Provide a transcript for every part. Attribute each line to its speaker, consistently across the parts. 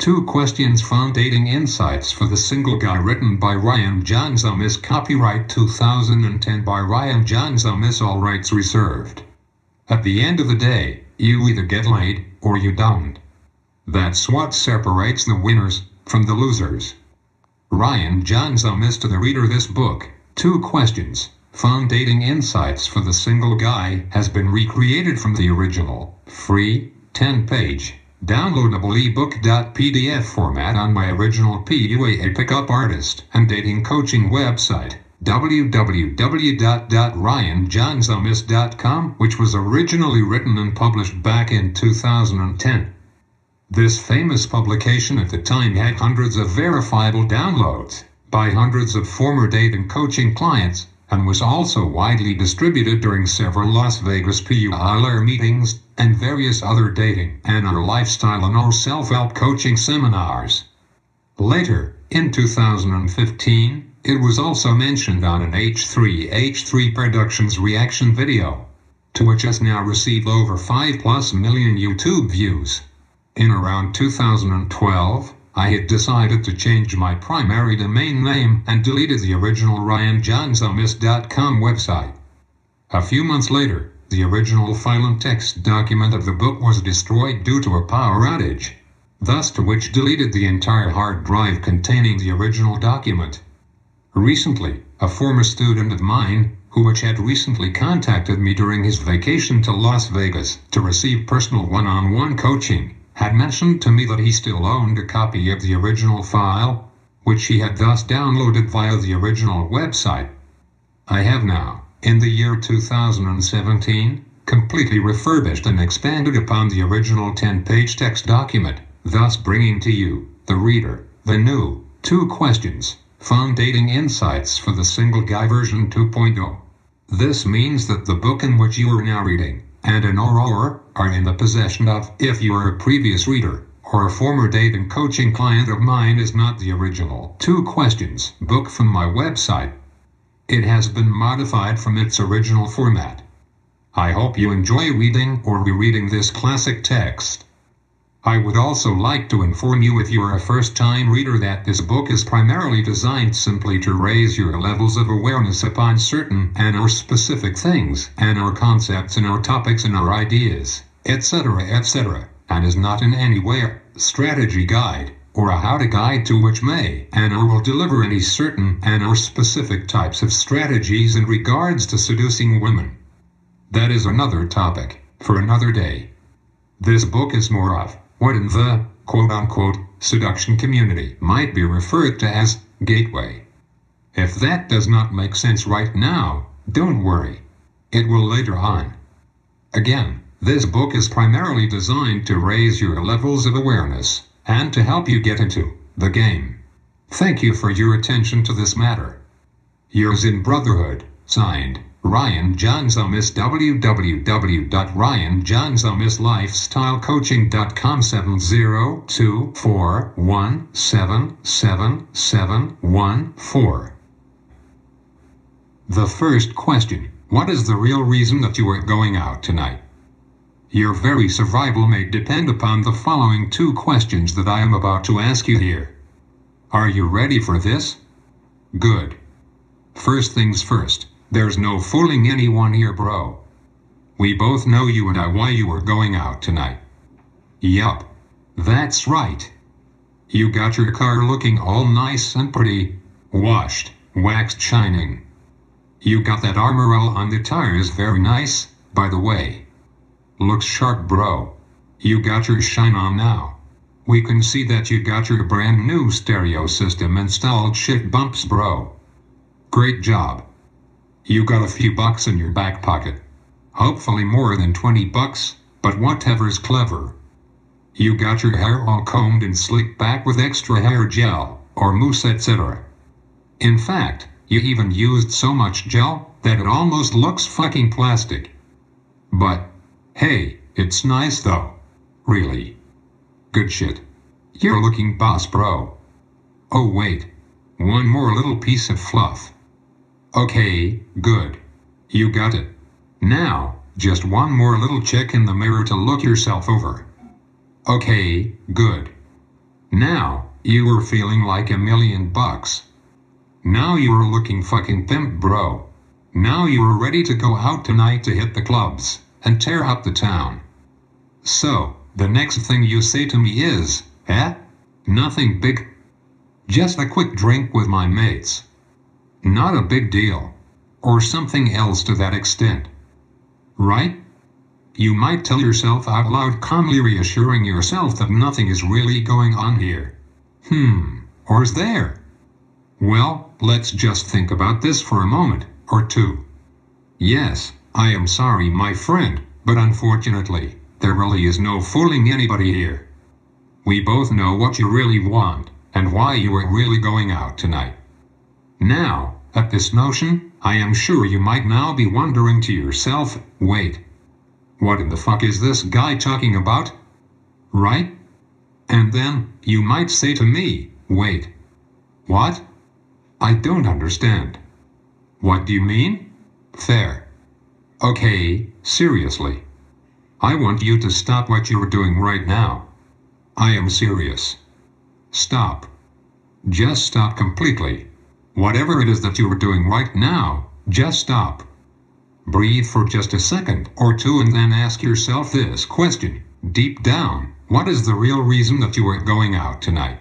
Speaker 1: 2 Questions Fun Dating Insights for the Single Guy, written by Ryan Jaunzemis, copyright 2010 by Ryan Jaunzemis, all rights reserved. At the end of the day, you either get laid or you don't. That's what separates the winners from the losers. Ryan Jaunzemis. To the reader, this book, 2 Questions, Fun Dating Insights for the Single Guy, has been recreated from the original, free, 10-page, downloadable ebook.pdf format on my original PUA pickup artist and dating coaching website, www.ryanjaunzemis.com, which was originally written and published back in 2010. This famous publication at the time had hundreds of verifiable downloads by hundreds of former dating coaching clients, and was also widely distributed during several Las Vegas PUA meetings and various other dating and or lifestyle and or self-help coaching seminars. Later, in 2015, it was also mentioned on an H3 Productions reaction video, to which has now received over 5+ million YouTube views. In around 2012, I had decided to change my primary domain name and deleted the original ryanjaunzemis.com website. A few months later, the original file and text document of the book was destroyed due to a power outage, thus to which deleted the entire hard drive containing the original document. Recently, a former student of mine, who had recently contacted me during his vacation to Las Vegas to receive personal one-on-one coaching, had mentioned to me that he still owned a copy of the original file, which he had thus downloaded via the original website. I have now, in the year 2017, completely refurbished and expanded upon the original 10-page text document, thus bringing to you, the reader, the new 2 Questions, Fun Dating Insights for the Single Guy version 2.0. This means that the book in which you are now reading, and an or are in the possession of, if you are a previous reader or a former dating coaching client of mine, is not the original 2 Questions book from my website. It has been modified from its original format. I hope you enjoy reading or rereading this classic text. I would also like to inform you, if you are a first-time reader, that this book is primarily designed simply to raise your levels of awareness upon certain and or specific things and or concepts and or topics and or ideas, etc., and is not in any way a strategy guide or a how-to guide to which may and or will deliver any certain and or specific types of strategies in regards to seducing women. That is another topic for another day. This book is more of what in the quote-unquote seduction community might be referred to as gateway. If that does not make sense right now, don't worry. It will later on. Again, this book is primarily designed to raise your levels of awareness and to help you get into the game. Thank you for your attention to this matter. Yours in brotherhood, signed, Ryan Jaunzemis, www.ryanjaunzemislifestylecoaching.com, 70241777714. The first question: what is the real reason that you are going out tonight? Your very survival may depend upon the following 2 questions that I am about to ask you here. Are you ready for this? Good. First things first. There's no fooling anyone here, bro. We both know you and I why you are going out tonight. Yup. That's right. You got your car looking all nice and pretty, washed, waxed, shining. You got that armor all on the tires, very nice, by the way. Looks sharp, bro. You got your shine on now. We can see that you got your brand new stereo system installed, shit bumps, bro. Great job. You got a few bucks in your back pocket. Hopefully more than 20 bucks, but whatever's clever. You got your hair all combed and slicked back with extra hair gel, or mousse, etc. In fact, you even used so much gel that it almost looks fucking plastic. But, hey, it's nice though. Really. Good shit. You're looking boss, bro. Oh wait. One more little piece of fluff. Okay, good. You got it. Now, just one more little check in the mirror to look yourself over. Okay, good. Now, you were feeling like $1,000,000. Now you are looking fucking pimp, bro. Now you are ready to go out tonight to hit the clubs and tear up the town. So, the next thing you say to me is, nothing big. Just a quick drink with my mates. Not a big deal. Or something else to that extent. Right? You might tell yourself out loud, calmly reassuring yourself that nothing is really going on here. Or is there? Well, let's just think about this for a moment, or two. Yes, I am sorry, my friend, but unfortunately, there really is no fooling anybody here. We both know what you really want, and why you are really going out tonight. Now, at this notion, I am sure you might now be wondering to yourself, wait. What in the fuck is this guy talking about? Right? And then, you might say to me, wait. What? I don't understand. What do you mean? Fair. Okay, seriously. I want you to stop what you're doing right now. I am serious. Stop. Just stop completely. Whatever it is that you are doing right now, just stop. Breathe for just a second or two and then ask yourself this question. Deep down, what is the real reason that you are going out tonight?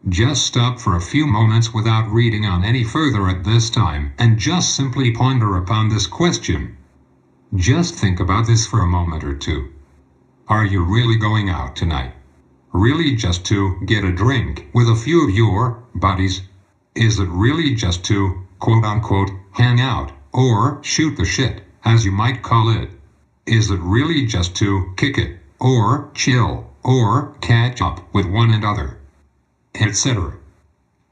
Speaker 1: Just stop for a few moments without reading on any further at this time and just simply ponder upon this question. Just think about this for a moment or two. Are you really going out tonight? Really just to get a drink with a few of your buddies? Is it really just to, quote-unquote, hang out, or shoot the shit, as you might call it? Is it really just to kick it, or chill, or catch up with one another, etc.?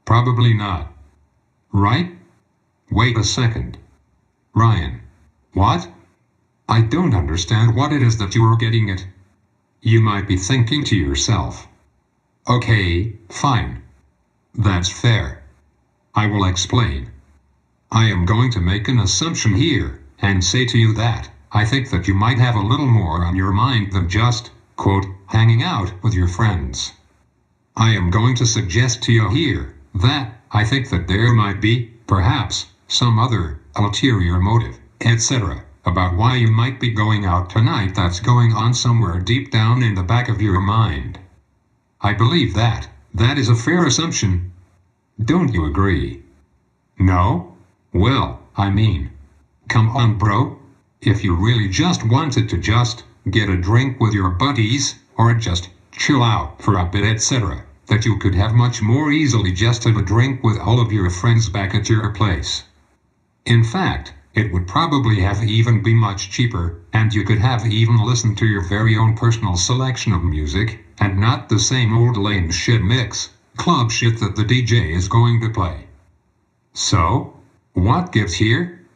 Speaker 1: Probably not. Right? Wait a second. Ryan. What? I don't understand what it is that you are getting at. You might be thinking to yourself. Okay, fine. That's fair. I will explain. I am going to make an assumption here, and say to you that, I think that you might have a little more on your mind than just, quote, hanging out with your friends. I am going to suggest to you here, that, I think that there might be, perhaps, some other, ulterior motive, etc., about why you might be going out tonight that's going on somewhere deep down in the back of your mind. I believe that is a fair assumption. Don't you agree? No? Well, I mean, come on, bro. If you really just wanted to just get a drink with your buddies, or just chill out for a bit, etc., that you could have much more easily just had a drink with all of your friends back at your place. In fact, it would probably have even been much cheaper, and you could have even listened to your very own personal selection of music, and not the same old lame shit mix, club shit that the DJ is going to play. So, what gives here?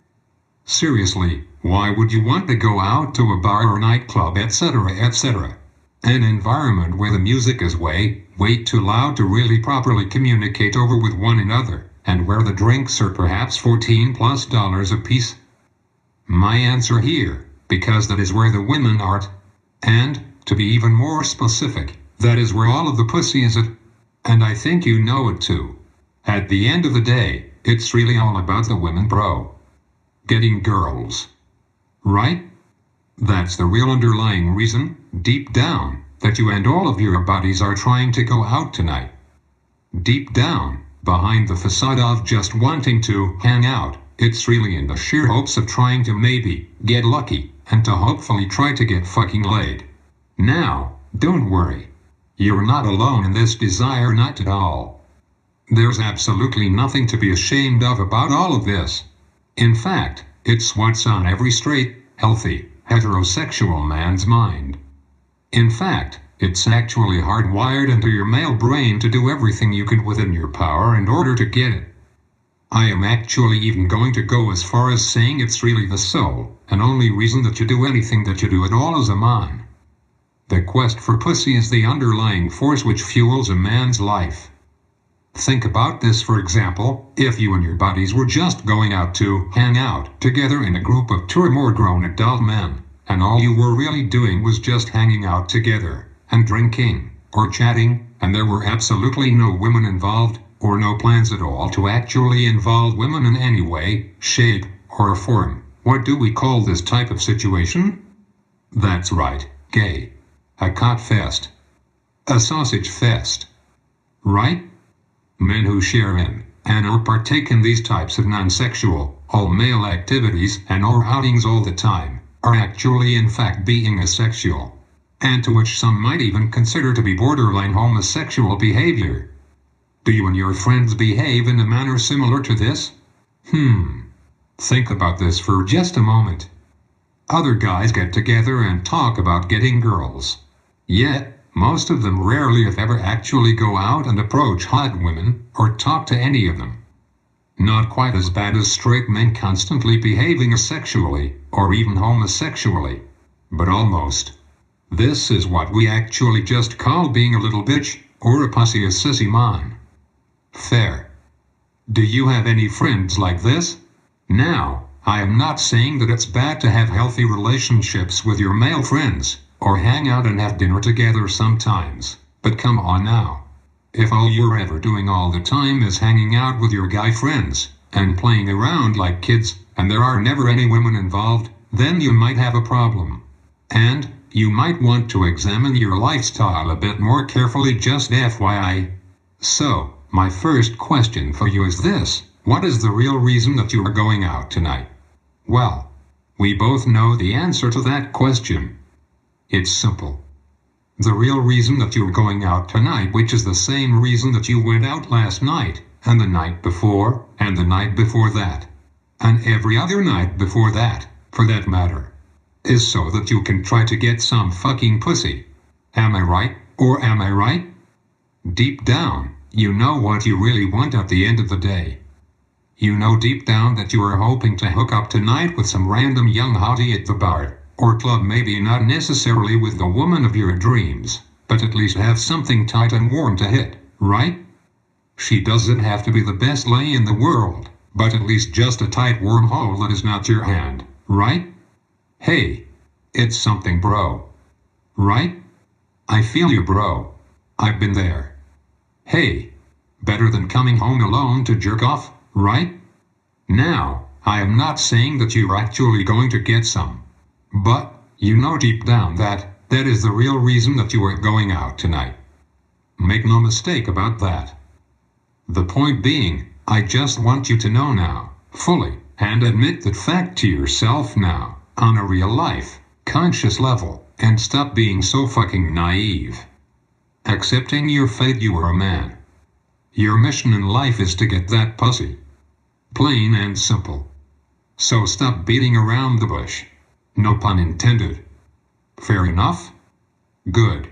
Speaker 1: Seriously, why would you want to go out to a bar or nightclub, etc., etc.? An environment where the music is way too loud to really properly communicate over with one another, and where the drinks are perhaps $14+ a piece? My answer here, because that is where the women are, and, to be even more specific, that is where all of the pussy is at, and I think you know it too. At the end of the day, it's really all about the women, bro. Getting girls. Right? That's the real underlying reason, deep down, that you and all of your buddies are trying to go out tonight. Deep down, behind the facade of just wanting to hang out, it's really in the sheer hopes of trying to maybe get lucky, and to hopefully try to get fucking laid. Now, don't worry. You're not alone in this desire, not at all. There's absolutely nothing to be ashamed of about all of this. In fact, it's what's on every straight, healthy, heterosexual man's mind. In fact, it's actually hardwired into your male brain to do everything you can within your power in order to get it. I am actually even going to go as far as saying it's really the sole and only reason that you do anything that you do at all as a man. The quest for pussy is the underlying force which fuels a man's life. Think about this, for example, if you and your buddies were just going out to hang out together in a group of 2 or more grown adult men, and all you were really doing was just hanging out together, and drinking, or chatting, and there were absolutely no women involved, or no plans at all to actually involve women in any way, shape, or form, what do we call this type of situation? That's right, gay. A cock fest. A sausage fest. Right? Men who share in, and or partake in these types of non-sexual, all-male activities and or outings all the time, are actually in fact being asexual, and to which some might even consider to be borderline homosexual behavior. Do you and your friends behave in a manner similar to this? Think about this for just a moment. Other guys get together and talk about getting girls. Yet, most of them rarely if ever actually go out and approach hot women, or talk to any of them. Not quite as bad as straight men constantly behaving asexually, or even homosexually. But almost. This is what we actually just call being a little bitch, or a pussy, a sissy man. Fair. Do you have any friends like this? Now, I am not saying that it's bad to have healthy relationships with your male friends, or hang out and have dinner together sometimes, but come on now. If all you're ever doing all the time is hanging out with your guy friends, and playing around like kids, and there are never any women involved, then you might have a problem. And, you might want to examine your lifestyle a bit more carefully, just FYI. So, my first question for you is this: what is the real reason that you are going out tonight? Well, we both know the answer to that question. It's simple. The real reason that you're going out tonight, which is the same reason that you went out last night, and the night before, and the night before that, and every other night before that, for that matter, is so that you can try to get some fucking pussy. Am I right, or am I right? Deep down, you know what you really want at the end of the day. You know deep down that you are hoping to hook up tonight with some random young hottie at the bar, or club, maybe not necessarily with the woman of your dreams, but at least have something tight and warm to hit, right? She doesn't have to be the best lay in the world, but at least just a tight warm hole that is not your hand, right? Hey, it's something, bro. Right? I feel you, bro. I've been there. Hey, better than coming home alone to jerk off, right? Now, I am not saying that you're actually going to get some. But, you know deep down that is the real reason that you are going out tonight. Make no mistake about that. The point being, I just want you to know now, fully, and admit that fact to yourself now, on a real life, conscious level, and stop being so fucking naive. Accepting your fate, you are a man. Your mission in life is to get that pussy. Plain and simple. So stop beating around the bush. No pun intended. Fair enough? Good.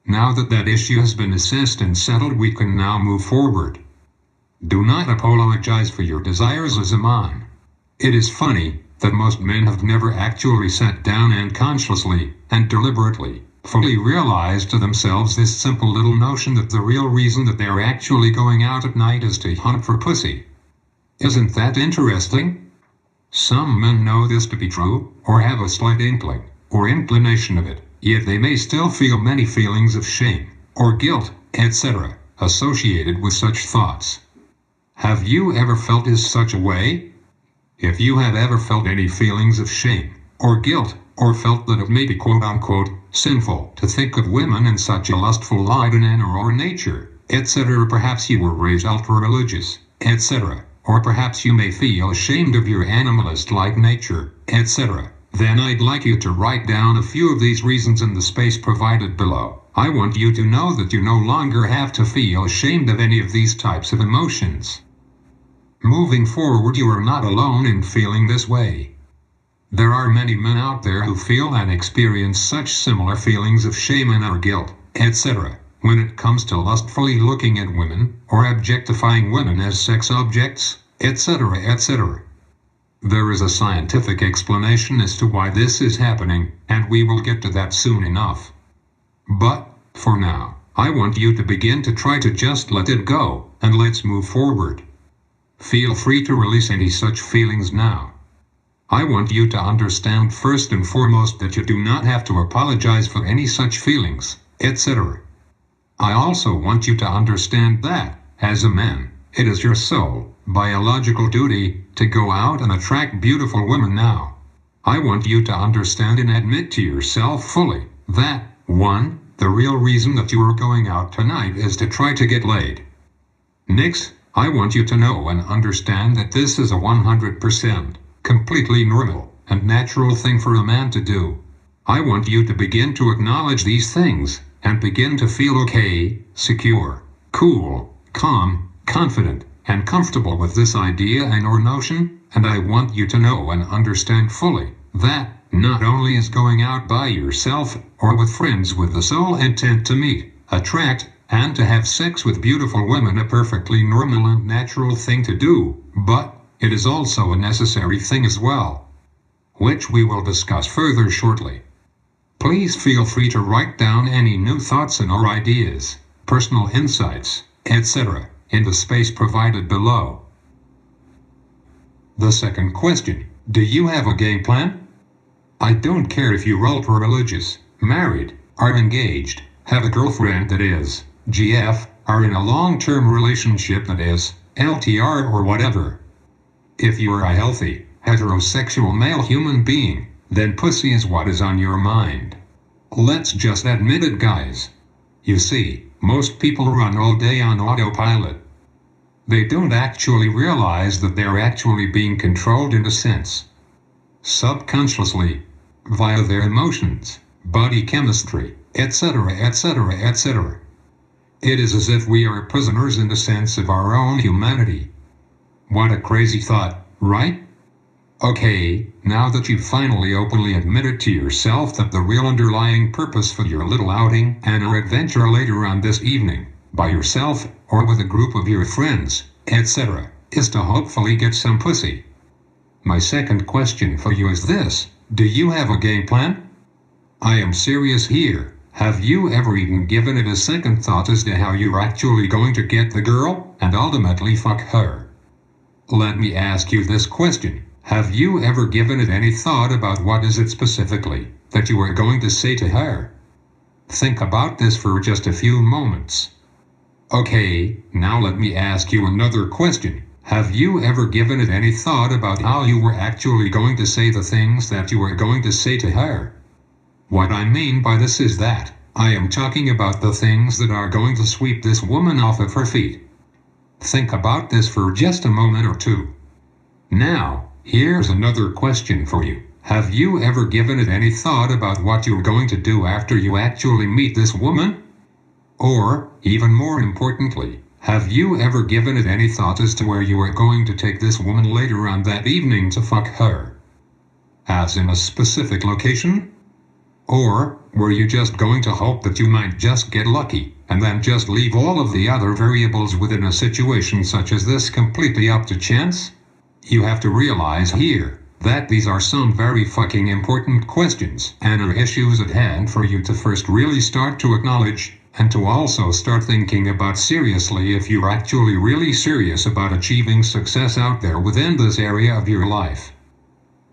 Speaker 1: Now that that issue has been assessed and settled, we can now move forward. Do not apologize for your desires as a man. It is funny that most men have never actually sat down and consciously and deliberately fully realized to themselves this simple little notion that the real reason that they're actually going out at night is to hunt for pussy. Isn't that interesting? Some men know this to be true, or have a slight inkling, or inclination of it, yet they may still feel many feelings of shame, or guilt, etc., associated with such thoughts. Have you ever felt in such a way? If you have ever felt any feelings of shame, or guilt, or felt that it may be quote-unquote sinful to think of women in such a lustful light in or nature, etc., perhaps you were raised ultra-religious, etc., or perhaps you may feel ashamed of your animalist-like nature, etc., then I'd like you to write down a few of these reasons in the space provided below. I want you to know that you no longer have to feel ashamed of any of these types of emotions. Moving forward, you are not alone in feeling this way. There are many men out there who feel and experience such similar feelings of shame and or guilt, etc., when it comes to lustfully looking at women, or objectifying women as sex objects, etc., etc. There is a scientific explanation as to why this is happening, and we will get to that soon enough. But, for now, I want you to begin to try to just let it go, and let's move forward. Feel free to release any such feelings now. I want you to understand first and foremost that you do not have to apologize for any such feelings, etc. I also want you to understand that, as a man, it is your sole, biological duty, to go out and attract beautiful women now. I want you to understand and admit to yourself fully that, 1, the real reason that you are going out tonight is to try to get laid. Next, I want you to know and understand that this is a 100%, completely normal, and natural thing for a man to do. I want you to begin to acknowledge these things, and begin to feel okay, secure, cool, calm, confident, and comfortable with this idea and or notion, and I want you to know and understand fully that not only is going out by yourself or with friends with the sole intent to meet, attract, and to have sex with beautiful women a perfectly normal and natural thing to do, but it is also a necessary thing as well, which we will discuss further shortly. Please feel free to write down any new thoughts and or ideas, personal insights, etc., in the space provided below. The second question: do you have a game plan? I don't care if you're ultra-religious, married, are engaged, have a girlfriend that is, GF, are in a long-term relationship that is, LTR or whatever. If you are a healthy, heterosexual male human being, then pussy is what is on your mind. Let's just admit it, guys. You see, most people run all day on autopilot. They don't actually realize that they're actually being controlled in a sense. Subconsciously, via their emotions, body chemistry, etc., etc., etc. It is as if we are prisoners in the sense of our own humanity. What a crazy thought, right? Okay, now that you've finally openly admitted to yourself that the real underlying purpose for your little outing and or adventure later on this evening, by yourself or with a group of your friends, etc., is to hopefully get some pussy. My second question for you is this: do you have a game plan? I am serious here. Have you ever even given it a second thought as to how you're actually going to get the girl and ultimately fuck her? Let me ask you this question: have you ever given it any thought about what is it specifically that you are going to say to her? Think about this for just a few moments. Okay, now let me ask you another question. Have you ever given it any thought about how you were actually going to say the things that you were going to say to her? What I mean by this is that I am talking about the things that are going to sweep this woman off of her feet. Think about this for just a moment or two. Now, here's another question for you. Have you ever given it any thought about what you're going to do after you actually meet this woman? Or, even more importantly, have you ever given it any thought as to where you are going to take this woman later on that evening to fuck her? As in a specific location? Or, were you just going to hope that you might just get lucky, and then just leave all of the other variables within a situation such as this completely up to chance? You have to realize here that these are some very fucking important questions and are issues at hand for you to first really start to acknowledge, and to also start thinking about seriously if you're actually really serious about achieving success out there within this area of your life.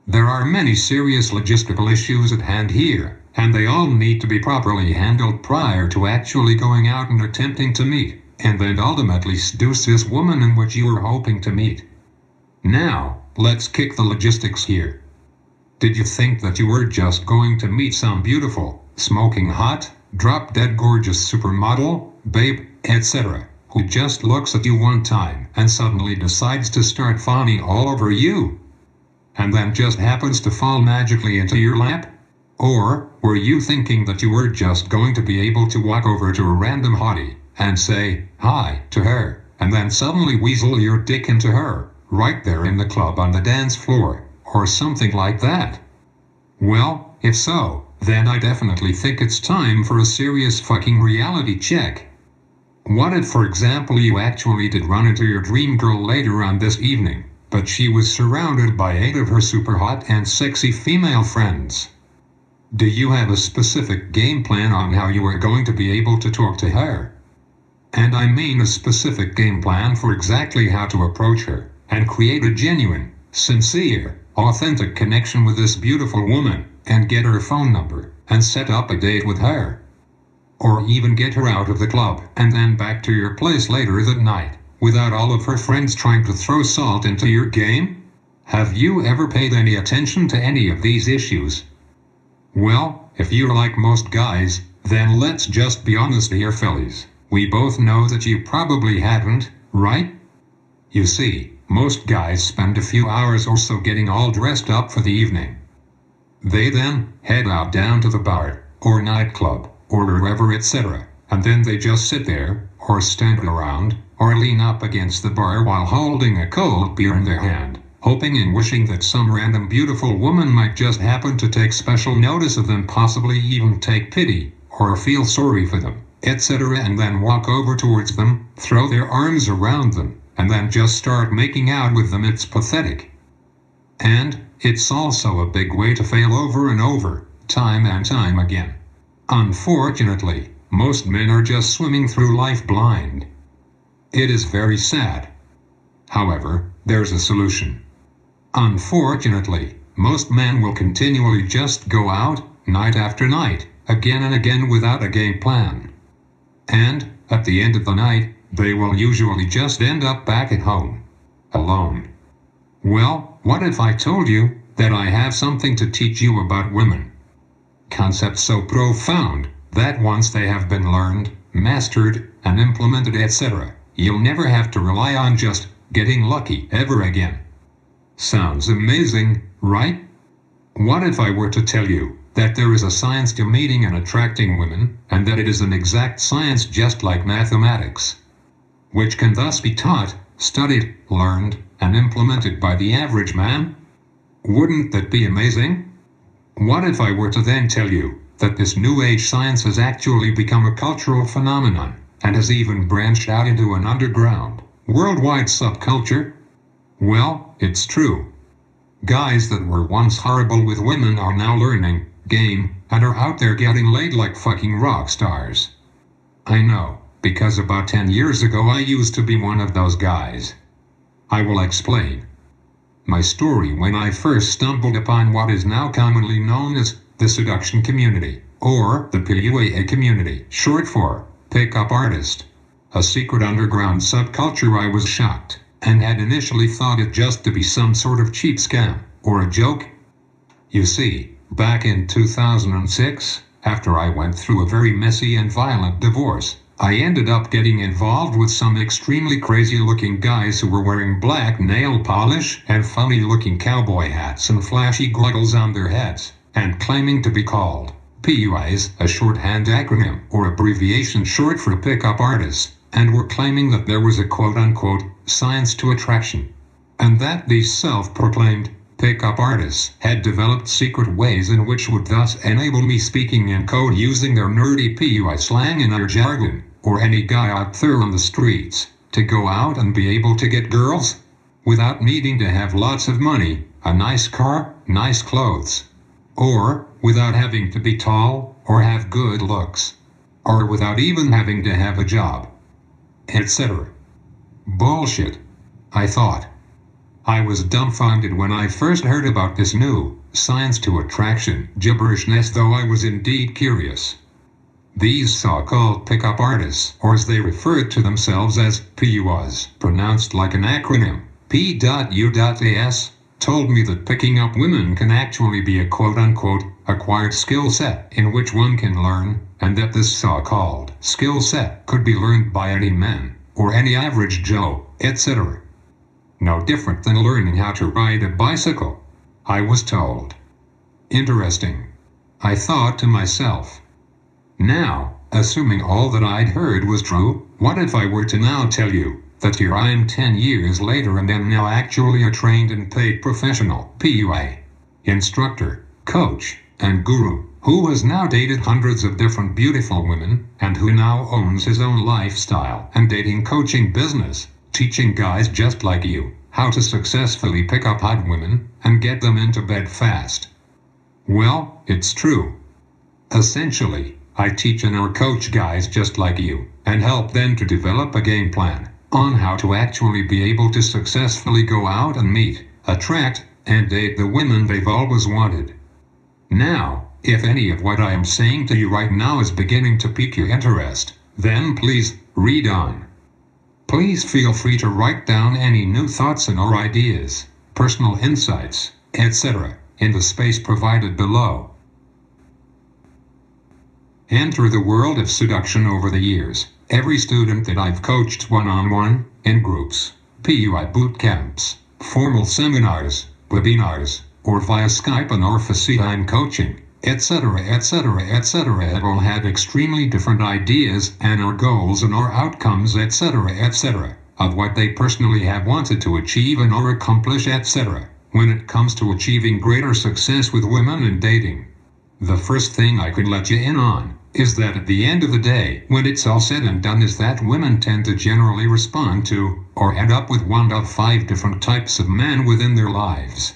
Speaker 1: There are many serious logistical issues at hand here, and they all need to be properly handled prior to actually going out and attempting to meet, and then ultimately seduce this woman in which you are hoping to meet. Now, let's kick the logistics here. Did you think that you were just going to meet some beautiful, smoking hot, drop-dead gorgeous supermodel, babe, etc., who just looks at you one time and suddenly decides to start fawning all over you, and then just happens to fall magically into your lap? Or were you thinking that you were just going to be able to walk over to a random hottie and say hi to her, and then suddenly weasel your dick into her, right there in the club on the dance floor, or something like that? Well, if so, then I definitely think it's time for a serious fucking reality check. What if, for example, you actually did run into your dream girl later on this evening, but she was surrounded by 8 of her super hot and sexy female friends? Do you have a specific game plan on how you are going to be able to talk to her? And I mean a specific game plan for exactly how to approach her and create a genuine, sincere, authentic connection with this beautiful woman, and get her phone number, and set up a date with her. or even get her out of the club and then back to your place later that night, without all of her friends trying to throw salt into your game? Have you ever paid any attention to any of these issues? Well, if you're like most guys, then let's just be honest here, fellas. We both know that you probably haven't, right? You see, most guys spend a few hours or so getting all dressed up for the evening. They then head out down to the bar, or nightclub, or wherever, etc., and then they just sit there, or stand around, or lean up against the bar while holding a cold beer in their hand, hoping and wishing that some random beautiful woman might just happen to take special notice of them, possibly even take pity, or feel sorry for them, etc., and then walk over towards them, throw their arms around them, and then just start making out with them. It's pathetic. And it's also a big way to fail over and over, time and time again. Unfortunately, most men are just swimming through life blind. It is very sad. However, there's a solution. Unfortunately, most men will continually just go out, night after night, again and again without a game plan. And, at the end of the night, they will usually just end up back at home. Alone. Well, what if I told you that I have something to teach you about women? Concepts so profound that once they have been learned, mastered, and implemented, etc., you'll never have to rely on just getting lucky ever again. Sounds amazing, right? What if I were to tell you that there is a science to meeting and attracting women, and that it is an exact science just like mathematics, which can thus be taught, studied, learned, and implemented by the average man? Wouldn't that be amazing? What if I were to then tell you that this new age science has actually become a cultural phenomenon, and has even branched out into an underground, worldwide subculture? Well, it's true. Guys that were once horrible with women are now learning game and are out there getting laid like fucking rock stars. I know, because about 10 years ago I used to be one of those guys. I will explain my story when I first stumbled upon what is now commonly known as the seduction community, or the PUA community, short for pickup artist. A secret underground subculture. I was shocked, and had initially thought it just to be some sort of cheap scam, or a joke. You see, back in 2006, after I went through a very messy and violent divorce, I ended up getting involved with some extremely crazy-looking guys who were wearing black nail polish and funny-looking cowboy hats and flashy goggles on their heads, and claiming to be called PUIs, a shorthand acronym or abbreviation short for pickup artists, and were claiming that there was a quote-unquote science to attraction, and that these self-proclaimed pickup artists had developed secret ways in which would thus enable me, speaking in code using their nerdy PUI slang and their jargon, or any guy out there on the streets, to go out and be able to get girls without needing to have lots of money, a nice car, nice clothes, or without having to be tall or have good looks, or without even having to have a job, etc. Bullshit, I thought. I was dumbfounded when I first heard about this new science to attraction gibberishness, though I was indeed curious. These so-called pickup artists, or as they referred to themselves as PUAs, pronounced like an acronym, P.U.A.S, told me that picking up women can actually be a quote-unquote acquired skill set in which one can learn, and that this so-called skill set could be learned by any man, or any average Joe, etc. No different than learning how to ride a bicycle, I was told. Interesting, I thought to myself. Now, assuming all that I'd heard was true, what if I were to now tell you that here I am 10 years later and am now actually a trained and paid professional PUA instructor, coach, and guru, who has now dated hundreds of different beautiful women, and who now owns his own lifestyle and dating coaching business, teaching guys just like you how to successfully pick up hot women and get them into bed fast? Well, it's true. Essentially, I teach and coach guys just like you, and help them to develop a game plan on how to actually be able to successfully go out and meet, attract, and date the women they've always wanted. Now, if any of what I am saying to you right now is beginning to pique your interest, then please read on. Please feel free to write down any new thoughts and or ideas, personal insights, etc., in the space provided below. Enter the world of seduction. Over the years, every student that I've coached one-on-one, in groups, PUI boot camps, formal seminars, webinars, or via Skype and or FaceTime coaching, etc., have all had extremely different ideas and or goals and or outcomes, etc., of what they personally have wanted to achieve and or accomplish, etc., when it comes to achieving greater success with women and dating. The first thing I could let you in on is that at the end of the day, when it's all said and done, is that women tend to generally respond to, or end up with, one of 5 different types of men within their lives.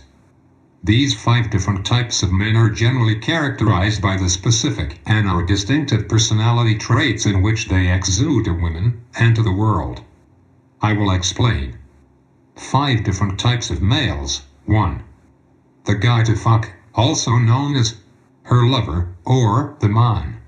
Speaker 1: These 5 different types of men are generally characterized by the specific and or distinctive personality traits in which they exude to women and to the world. I will explain. 5 different types of males. 1. The guy to fuck, also known as her lover, or the man.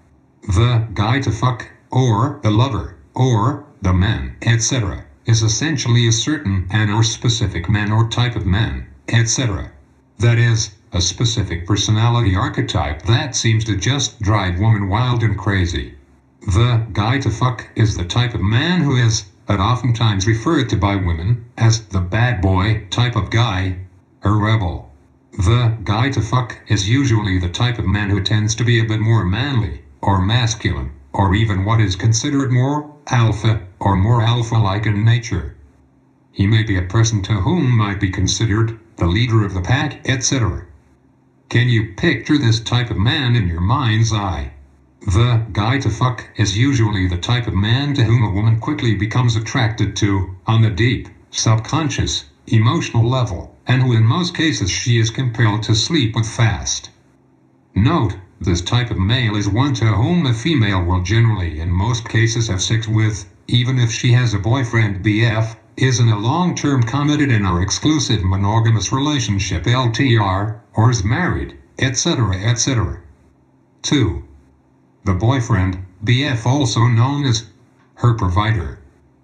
Speaker 1: The guy to fuck, or the lover, or the man, etc., is essentially a certain and or specific man or type of man, etc. That is, a specific personality archetype that seems to just drive women wild and crazy. The guy to fuck is the type of man who is, oftentimes referred to by women as the bad boy type of guy, a rebel. The guy to fuck is usually the type of man who tends to be a bit more manly, or masculine, or even what is considered more alpha, or more alpha-like in nature. He may be a person to whom might be considered the leader of the pack, etc. Can you picture this type of man in your mind's eye? The guy to fuck is usually the type of man to whom a woman quickly becomes attracted to, on the deep, subconscious, emotional level, and who in most cases she is compelled to sleep with fast. Note, this type of male is one to whom a female will generally in most cases have sex with, even if she has a boyfriend BF, is in a long-term committed and or exclusive monogamous relationship LTR, or is married, etc. 2. The boyfriend BF, also known as her provider.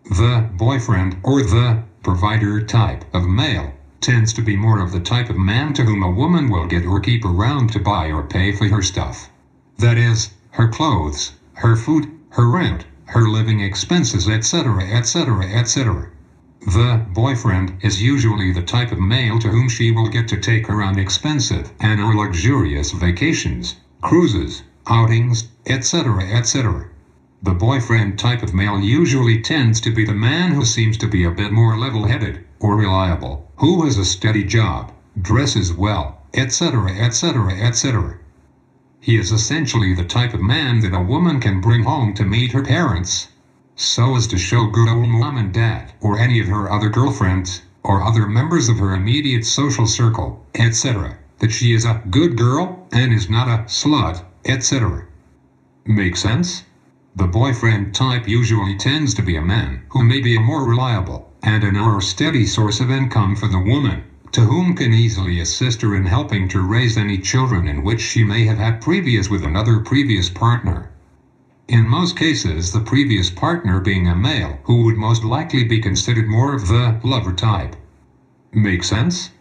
Speaker 1: The boyfriend or the provider type of male tends to be more of the type of man to whom a woman will get or keep around to buy or pay for her stuff. That is, her clothes, her food, her rent, her living expenses, etc. The boyfriend is usually the type of male to whom she will get to take her on expensive and or luxurious vacations, cruises, outings, etc. The boyfriend type of male usually tends to be the man who seems to be a bit more level-headed or reliable, who has a steady job, dresses well, etc. He is essentially the type of man that a woman can bring home to meet her parents, so as to show good old mom and dad, or any of her other girlfriends, or other members of her immediate social circle, etc., that she is a good girl and is not a slut, etc. Make sense? The boyfriend type usually tends to be a man who may be a more reliable and an or steady source of income for the woman, to whom can easily assist her in helping to raise any children in which she may have had with another previous partner. In most cases, the previous partner being a male who would most likely be considered more of the lover type. Make sense?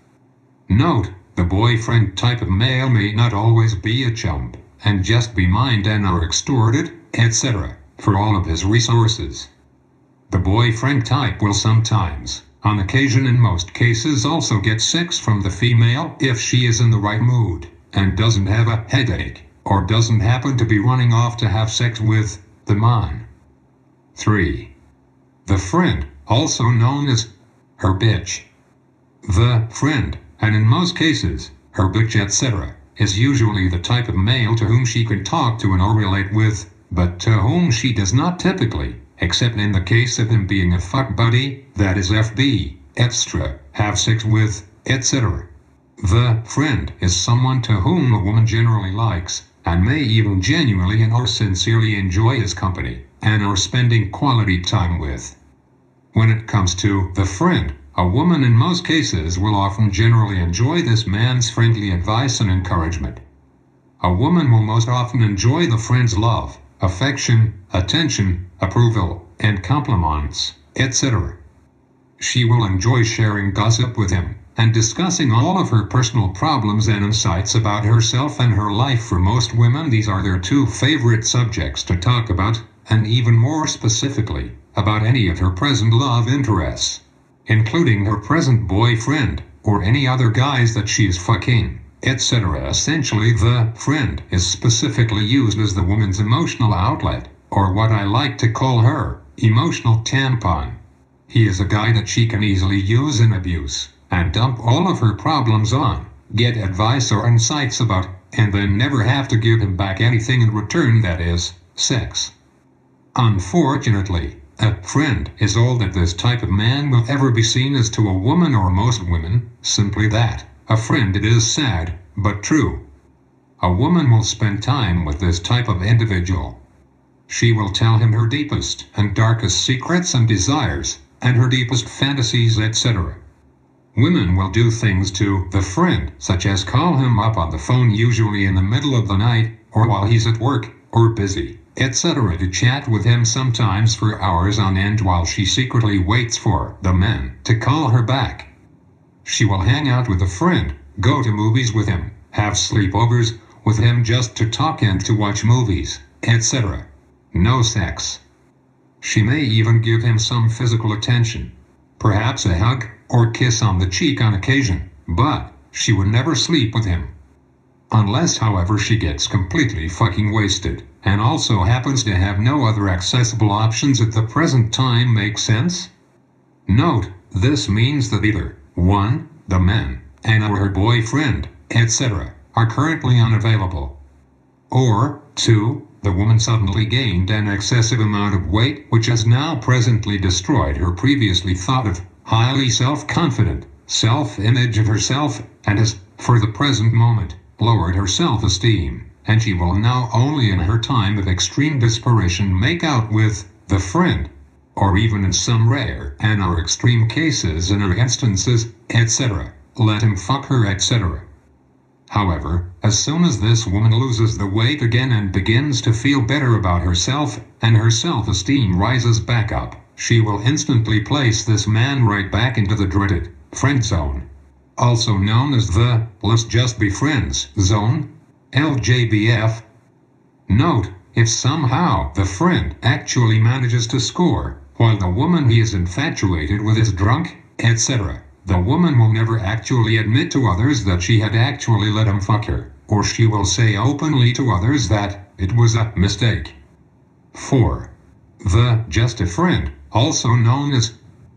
Speaker 1: Note, the boyfriend type of male may not always be a chump and just be mined and or extorted, etc., for all of his resources. The boyfriend type will sometimes, on occasion in most cases, also get sex from the female if she is in the right mood and doesn't have a headache, or doesn't happen to be running off to have sex with the man. 3. The friend, also known as her bitch. The friend, and in most cases, her bitch, etc., is usually the type of male to whom she can talk to and or relate with, but to whom she does not typically, except in the case of him being a fuck buddy, that is FB, extra, have sex with, etc. The friend is someone to whom a woman generally likes, and may even genuinely and or sincerely enjoy his company, and or spending quality time with. When it comes to the friend, a woman in most cases will often generally enjoy this man's friendly advice and encouragement. A woman will most often enjoy the friend's love, affection, attention, approval, and compliments, etc. She will enjoy sharing gossip with him, and discussing all of her personal problems and insights about herself and her life. For most women, these are their two favorite subjects to talk about, and even more specifically, about any of her present love interests, including her present boyfriend, or any other guys that she's fucking, etc. Essentially, the friend is specifically used as the woman's emotional outlet, or what I like to call her emotional tampon. He is a guy that she can easily use and abuse, and dump all of her problems on, get advice or insights about, and then never have to give him back anything in return, that is, sex. Unfortunately, a friend is all that this type of man will ever be seen as to a woman, or most women, simply that, a friend. It is sad, but true. A woman will spend time with this type of individual. She will tell him her deepest and darkest secrets and desires, and her deepest fantasies, etc. Women will do things to the friend, such as call him up on the phone, usually in the middle of the night, or while he's at work, or busy, etc., to chat with him, sometimes for hours on end, while she secretly waits for the man to call her back. She will hang out with a friend, go to movies with him, have sleepovers with him just to talk and to watch movies, etc. No sex. She may even give him some physical attention, perhaps a hug or kiss on the cheek on occasion, but she would never sleep with him. Unless, however, she gets completely fucking wasted, and also happens to have no other accessible options at the present time. Make sense? Note, this means that either 1. The man and or her boyfriend, etc., are currently unavailable, or 2. The woman suddenly gained an excessive amount of weight, which has now presently destroyed her previously thought of highly self-confident self-image of herself, and has, for the present moment, lowered her self-esteem, and she will now only in her time of extreme desperation make out with the friend, or even in some rare and or extreme cases and or instances, etc., let him fuck her, etc. However, as soon as this woman loses the weight again and begins to feel better about herself, and her self-esteem rises back up, she will instantly place this man right back into the dreaded friend zone, also known as the let's just be friends zone, LJBF. Note, if somehow the friend actually manages to score, while the woman he is infatuated with is drunk, etc., the woman will never actually admit to others that she had actually let him fuck her, or she will say openly to others that it was a mistake. 4. The just a friend, also known as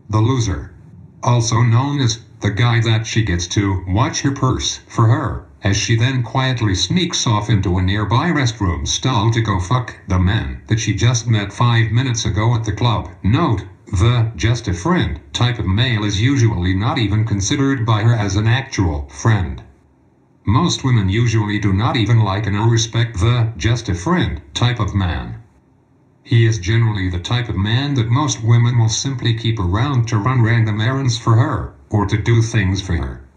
Speaker 1: the loser, also known as the guy that she gets to watch her purse for her, as she then quietly sneaks off into a nearby restroom stall to go fuck the man that she just met 5 minutes ago at the club. Note, the just a friend type of male is usually not even considered by her as an actual friend. Most women usually do not even like and or respect the just a friend type of man. He is generally the type of man that most women will simply keep around to run random errands for her, or to do things for her.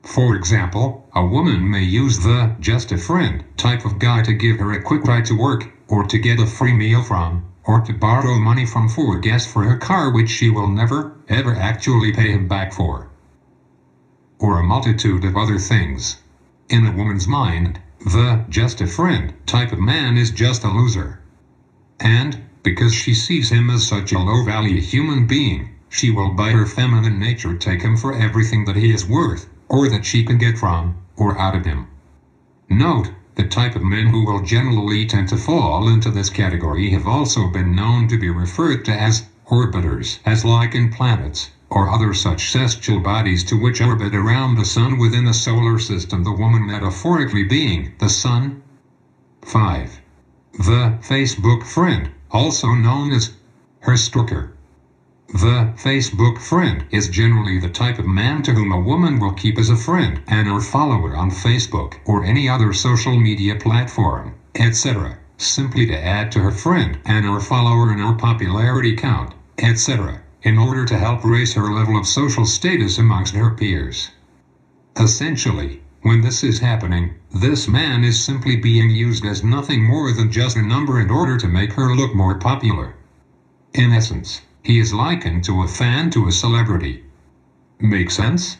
Speaker 1: For example, a woman may use the just a friend type of guy to give her a quick ride to work, or to get a free meal from, or to borrow money from for gas for her car, which she will never, ever actually pay him back for. Or a multitude of other things. In a woman's mind, the just a friend type of man is just a loser. And, because she sees him as such a low-value human being, she will by her feminine nature take him for everything that he is worth, or that she can get from, or out of him. Note, the type of men who will generally tend to fall into this category have also been known to be referred to as orbiters, as like in planets, or other such celestial bodies to which orbit around the sun within the solar system, the woman metaphorically being the sun. 5. The Facebook friend, also known as her stalker. The Facebook friend is generally the type of man to whom a woman will keep as a friend and or follower on Facebook or any other social media platform, etc., simply to add to her friend and or follower and or popularity count, etc., in order to help raise her level of social status amongst her peers. Essentially, When this is happening, this man is simply being used as nothing more than just a number in order to make her look more popular. In essence, he is likened to a fan to a celebrity. Make sense?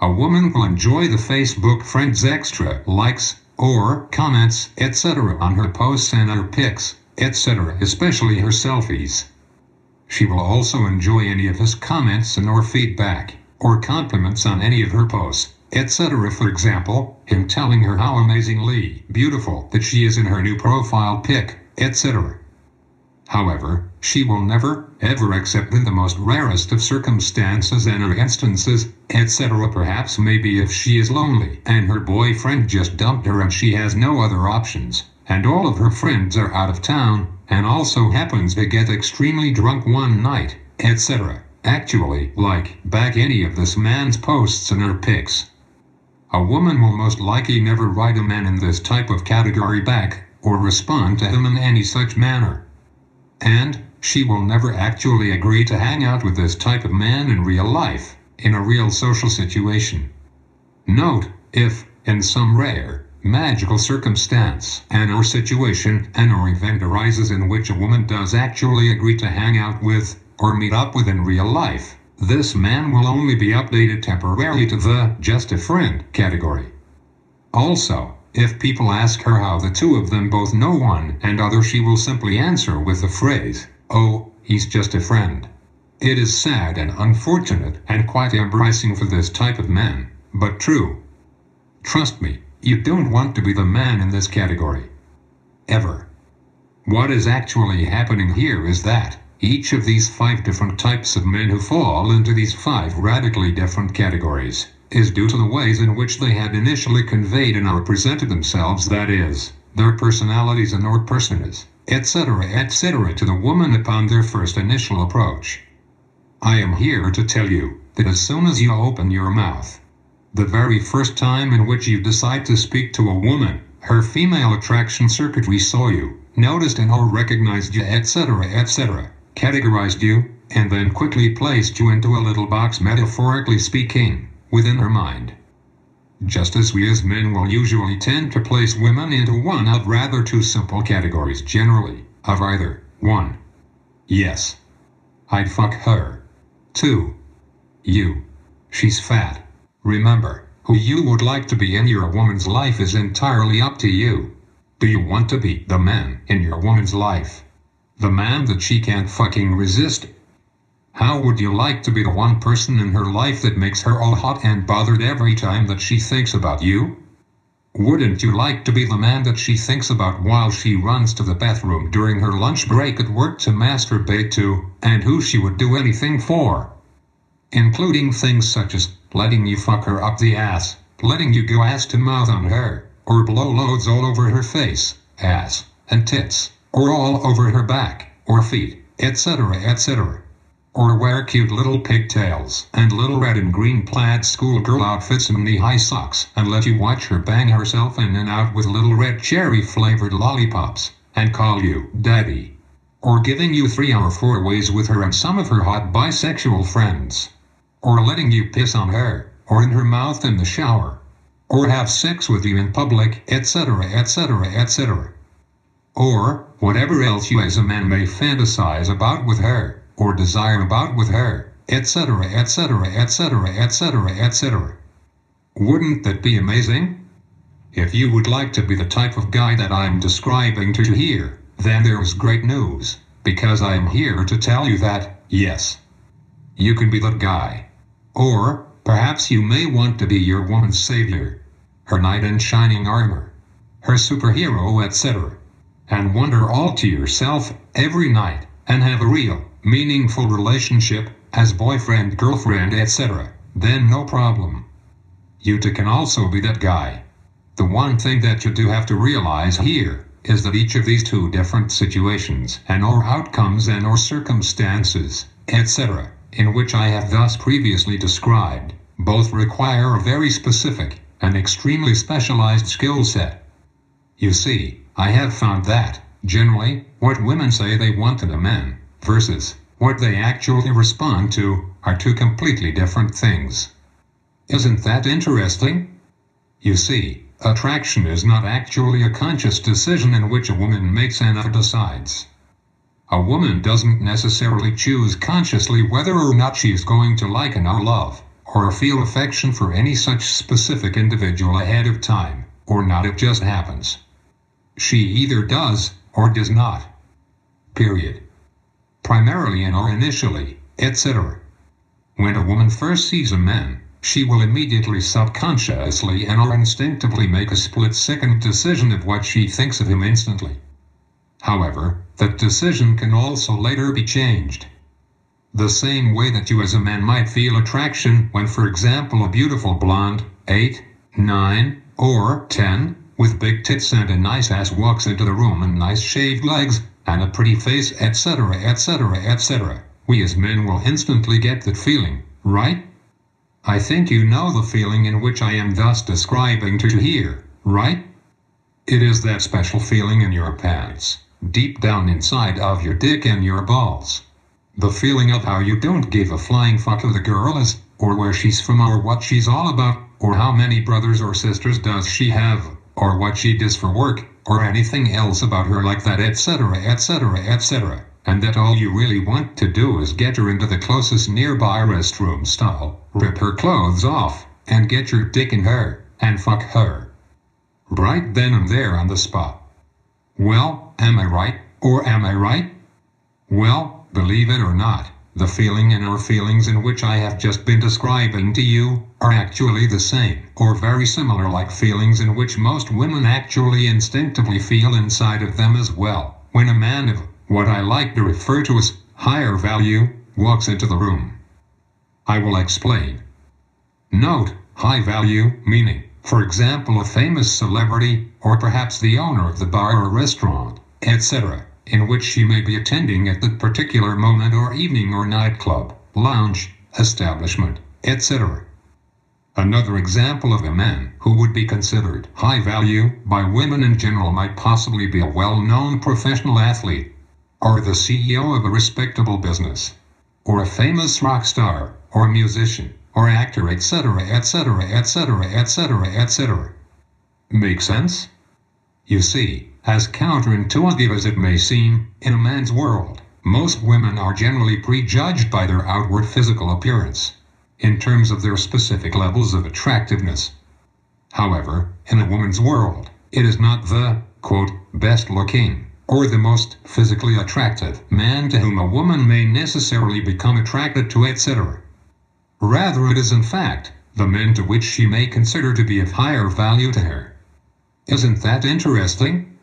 Speaker 1: A woman will enjoy the Facebook friends extra likes, or comments, etc. on her posts and her pics, etc., especially her selfies. She will also enjoy any of his comments and or feedback, or compliments on any of her posts, etc. For example, him telling her how amazingly beautiful that she is in her new profile pic, etc. However, she will never, ever accept in the most rarest of circumstances and or instances, etc. Perhaps maybe if she is lonely and her boyfriend just dumped her and she has no other options, and all of her friends are out of town, and also happens to get extremely drunk one night, etc. Actually, like back any of this man's posts and her pics. A woman will most likely never write a man in this type of category back, or respond to him in any such manner. And she will never actually agree to hang out with this type of man in real life, in a real social situation. Note, if, in some rare, magical circumstance, and or situation, and or event arises in which a woman does actually agree to hang out with, or meet up with in real life, this man will only be updated temporarily to the just a friend category. Also, if people ask her how the two of them both know one and other, she will simply answer with the phrase, "Oh, he's just a friend." It is sad and unfortunate and quite embarrassing for this type of man, but true. Trust me, you don't want to be the man in this category. Ever. What is actually happening here is that each of these 5 different types of men who fall into these 5 radically different categories is due to the ways in which they had initially conveyed and or presented themselves, that is, their personalities and or personas, etc., etc., to the woman upon their first initial approach. I am here to tell you that as soon as you open your mouth, the very first time in which you decide to speak to a woman, her female attraction circuitry saw you, noticed and or recognized you, etc., etc., categorized you, and then quickly placed you into a little box, metaphorically speaking, within her mind. Just as we as men will usually tend to place women into one of rather 2 simple categories generally, of either 1. Yes, I'd fuck her. 2. You. She's fat. Remember, who you would like to be in your woman's life is entirely up to you. Do you want to be the man in your woman's life? The man that she can't fucking resist? How would you like to be the one person in her life that makes her all hot and bothered every time that she thinks about you? Wouldn't you like to be the man that she thinks about while she runs to the bathroom during her lunch break at work to masturbate to, and who she would do anything for? Including things such as letting you fuck her up the ass, letting you go ass to mouth on her, or blow loads all over her face, ass, and tits, or all over her back, or feet, etc., etc. Or wear cute little pigtails and little red and green plaid schoolgirl outfits and knee-high socks and let you watch her bang herself in and out with little red cherry-flavored lollipops and call you daddy. Or giving you 3-hour 4-ways with her and some of her hot bisexual friends. Or letting you piss on her, or in her mouth in the shower. Or have sex with you in public, etc., etc., etc. Or whatever else you as a man may fantasize about with her, or desire about with her, etc., etc., etc., etc., etc. Wouldn't that be amazing? If you would like to be the type of guy that I'm describing to you here, then there's great news, because I'm here to tell you that, yes, you can be that guy. Or perhaps you may want to be your woman's savior, her knight in shining armor, her superhero, etc., and wonder all to yourself every night, and have a real, meaningful relationship, as boyfriend, girlfriend, etc., then no problem. You too can also be that guy. The one thing that you do have to realize here is that each of these 2 different situations and or outcomes and or circumstances, etc., in which I have thus previously described, both require a very specific and extremely specialized skill set. You see, I have found that, generally, what women say they want in a man, versus what they actually respond to, are 2 completely different things. Isn't that interesting? You see, attraction is not actually a conscious decision in which a woman makes and decides. A woman doesn't necessarily choose consciously whether or not she is going to like and or love, or feel affection for any such specific individual ahead of time, or not. It just happens. She either does, or does not. Period. Primarily and or initially, etc. When a woman first sees a man, she will immediately subconsciously and or instinctively make a split-second decision of what she thinks of him instantly. However, that decision can also later be changed. The same way that you as a man might feel attraction when, for example, a beautiful blonde, 8, 9, or 10, with big tits and a nice ass walks into the room and nice shaved legs, and a pretty face, etc., etc., etc. We as men will instantly get that feeling, right? I think you know the feeling in which I am thus describing to you here, right? It is that special feeling in your pants, deep down inside of your dick and your balls. The feeling of how you don't give a flying fuck who the girl is, or where she's from, or what she's all about, or how many brothers or sisters does she have, or what she does for work, or anything else about her like that, etc., etc., etc. And that all you really want to do is get her into the closest nearby restroom stall, rip her clothes off, and get your dick in her, and fuck her. Right then and there on the spot. Well, am I right, or am I right? Well, believe it or not, the feeling and or feelings in which I have just been describing to you are actually the same, or very similar, like feelings in which most women actually instinctively feel inside of them as well, when a man of what I like to refer to as higher value walks into the room. I will explain. Note, high value meaning, for example, a famous celebrity, or perhaps the owner of the bar or restaurant, etc., in which she may be attending at that particular moment, or evening or nightclub, lounge, establishment, etc. Another example of a man who would be considered high value by women in general might possibly be a well-known professional athlete, or the CEO of a respectable business, or a famous rock star, or musician, or actor, etc., etc., etc., etc., etc. Make sense? You see, as counterintuitive as it may seem, in a man's world, most women are generally prejudged by their outward physical appearance, in terms of their specific levels of attractiveness. However, in a woman's world, it is not the, quote, best looking, or the most physically attractive man to whom a woman may necessarily become attracted to, etc. Rather, it is in fact the men to which she may consider to be of higher value to her. Isn't that interesting?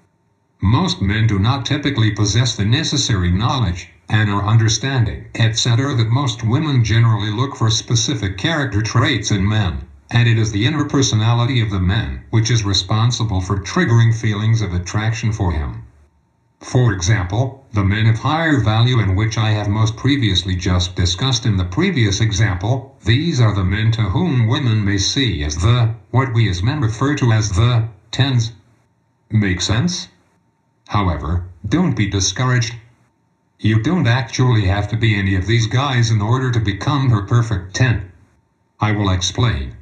Speaker 1: Most men do not typically possess the necessary knowledge and or understanding, etc., that most women generally look for specific character traits in men, and it is the inner personality of the man which is responsible for triggering feelings of attraction for him. For example, the men of higher value in which I have most previously just discussed in the previous example, these are the men to whom women may see as the, what we as men refer to as the, tens. Make sense? However, don't be discouraged. You don't actually have to be any of these guys in order to become her perfect 10. I will explain.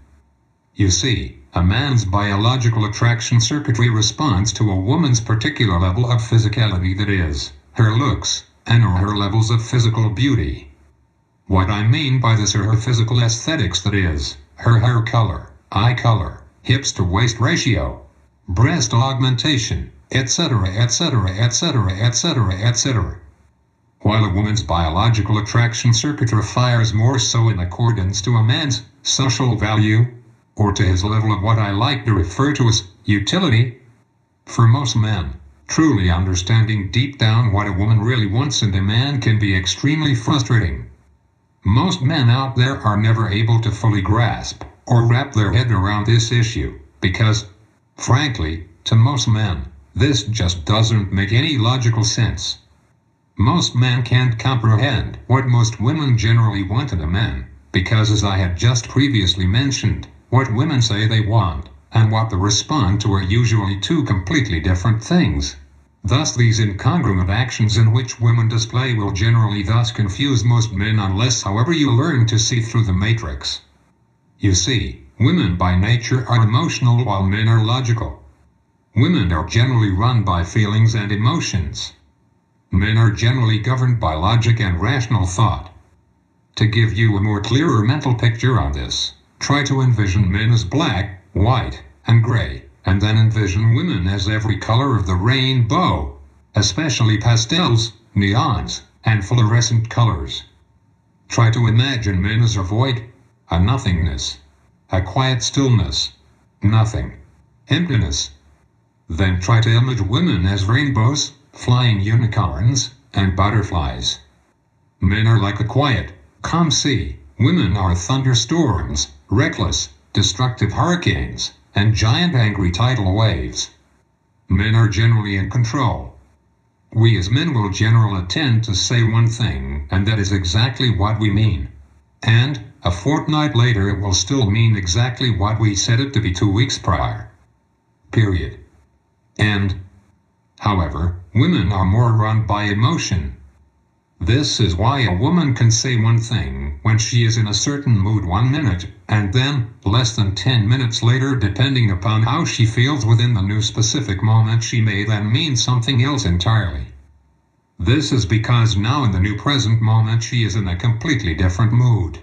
Speaker 1: You see, a man's biological attraction circuitry responds to a woman's particular level of physicality, that is, her looks, and or her levels of physical beauty. What I mean by this are her physical aesthetics, that is, her hair color, eye color, hips to waist ratio, breast augmentation, etc., etc., etc., etc., etc. While a woman's biological attraction circuitry fires more so in accordance to a man's social value, or to his level of what I like to refer to as utility. For most men, truly understanding deep down what a woman really wants in a man can be extremely frustrating. Most men out there are never able to fully grasp or wrap their head around this issue, because, frankly, to most men, this just doesn't make any logical sense. Most men can't comprehend what most women generally want in a man, because as I had just previously mentioned, what women say they want, and what they respond to are usually two completely different things. Thus these incongruent actions in which women display will generally thus confuse most men unless, however, you learn to see through the matrix. You see, women by nature are emotional while men are logical. Women are generally run by feelings and emotions. Men are generally governed by logic and rational thought. To give you a more clearer mental picture on this, try to envision men as black, white, and gray, and then envision women as every color of the rainbow, especially pastels, neons, and fluorescent colors. Try to imagine men as a void, a nothingness, a quiet stillness, nothing, emptiness. Then try to image women as rainbows, flying unicorns, and butterflies. Men are like a quiet, calm sea. Women are thunderstorms, reckless, destructive hurricanes, and giant angry tidal waves. Men are generally in control. We as men will generally tend to say one thing, and that is exactly what we mean. And a fortnight later it will still mean exactly what we said it to be 2 weeks prior. Period. And, however, women are more run by emotion. This is why a woman can say one thing when she is in a certain mood 1 minute, and then, less than 10 minutes later, depending upon how she feels within the new specific moment, she may then mean something else entirely. This is because now in the new present moment she is in a completely different mood.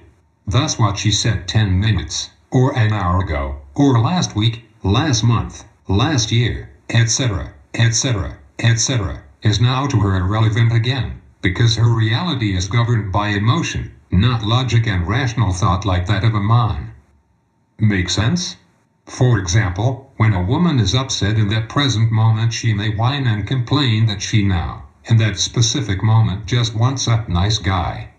Speaker 1: Thus what she said 10 minutes, or an hour ago, or last week, last month, last year, etc., etc., etc., is now to her irrelevant again, because her reality is governed by emotion, not logic and rational thought like that of a man. Make sense? For example, when a woman is upset in that present moment, she may whine and complain that she now, in that specific moment, just wants a nice guy.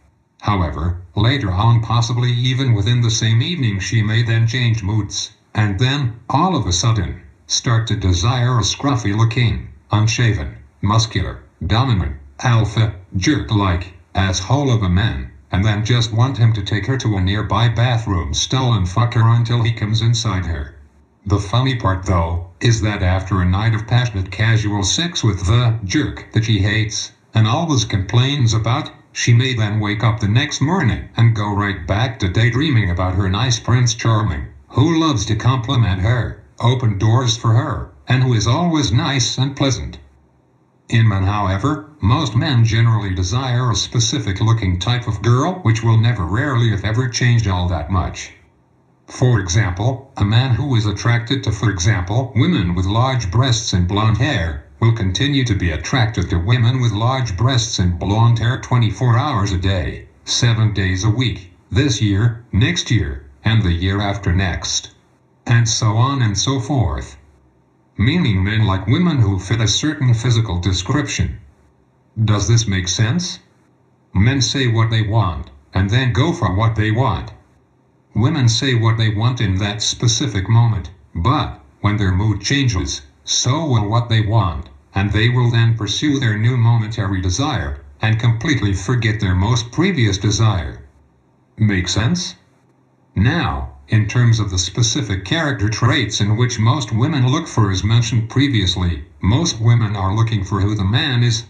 Speaker 1: However, later on, possibly even within the same evening, she may then change moods, and then, all of a sudden, start to desire a scruffy-looking, unshaven, muscular, dominant, alpha, jerk-like, asshole of a man, and then just want him to take her to a nearby bathroom stall and fuck her until he comes inside her. The funny part, though, is that after a night of passionate casual sex with the jerk that she hates, and always complains about, she may then wake up the next morning and go right back to daydreaming about her nice Prince Charming, who loves to compliment her, open doors for her, and who is always nice and pleasant. In men, however, most men generally desire a specific looking type of girl, which will never, rarely, if ever, change all that much. For example, a man who is attracted to, for example, women with large breasts and blonde hair, will continue to be attracted to women with large breasts and blonde hair 24 hours a day, 7 days a week, this year, next year, and the year after next. And so on and so forth. Meaning men like women who fit a certain physical description. Does this make sense? Men say what they want, and then go for what they want. Women say what they want in that specific moment, but, when their mood changes, so will what they want, and they will then pursue their new momentary desire, and completely forget their most previous desire. Make sense? Now, in terms of the specific character traits in which most women look for, as mentioned previously, most women are looking for who the man is.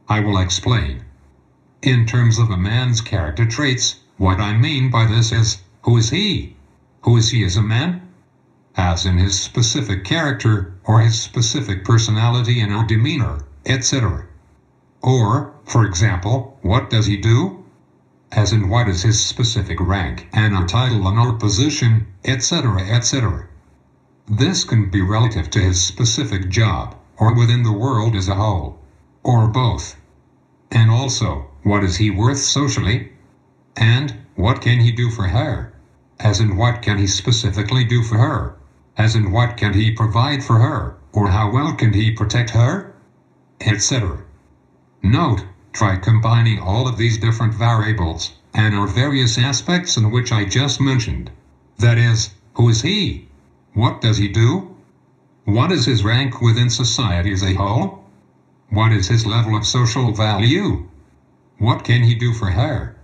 Speaker 1: I will explain. In terms of a man's character traits, what I mean by this is, who is he? Who is he as a man? As in his specific character, or his specific personality and or demeanor, etc. Or, for example, what does he do? As in what is his specific rank and or title and or position, etc., etc. This can be relative to his specific job, or within the world as a whole, or both. And also, what is he worth socially? And, what can he do for her? As in what can he specifically do for her? As in what can he provide for her, or how well can he protect her? Etc. Note, try combining all of these different variables, and or various aspects in which I just mentioned. That is, who is he? What does he do? What is his rank within society as a whole? What is his level of social value? What can he do for her?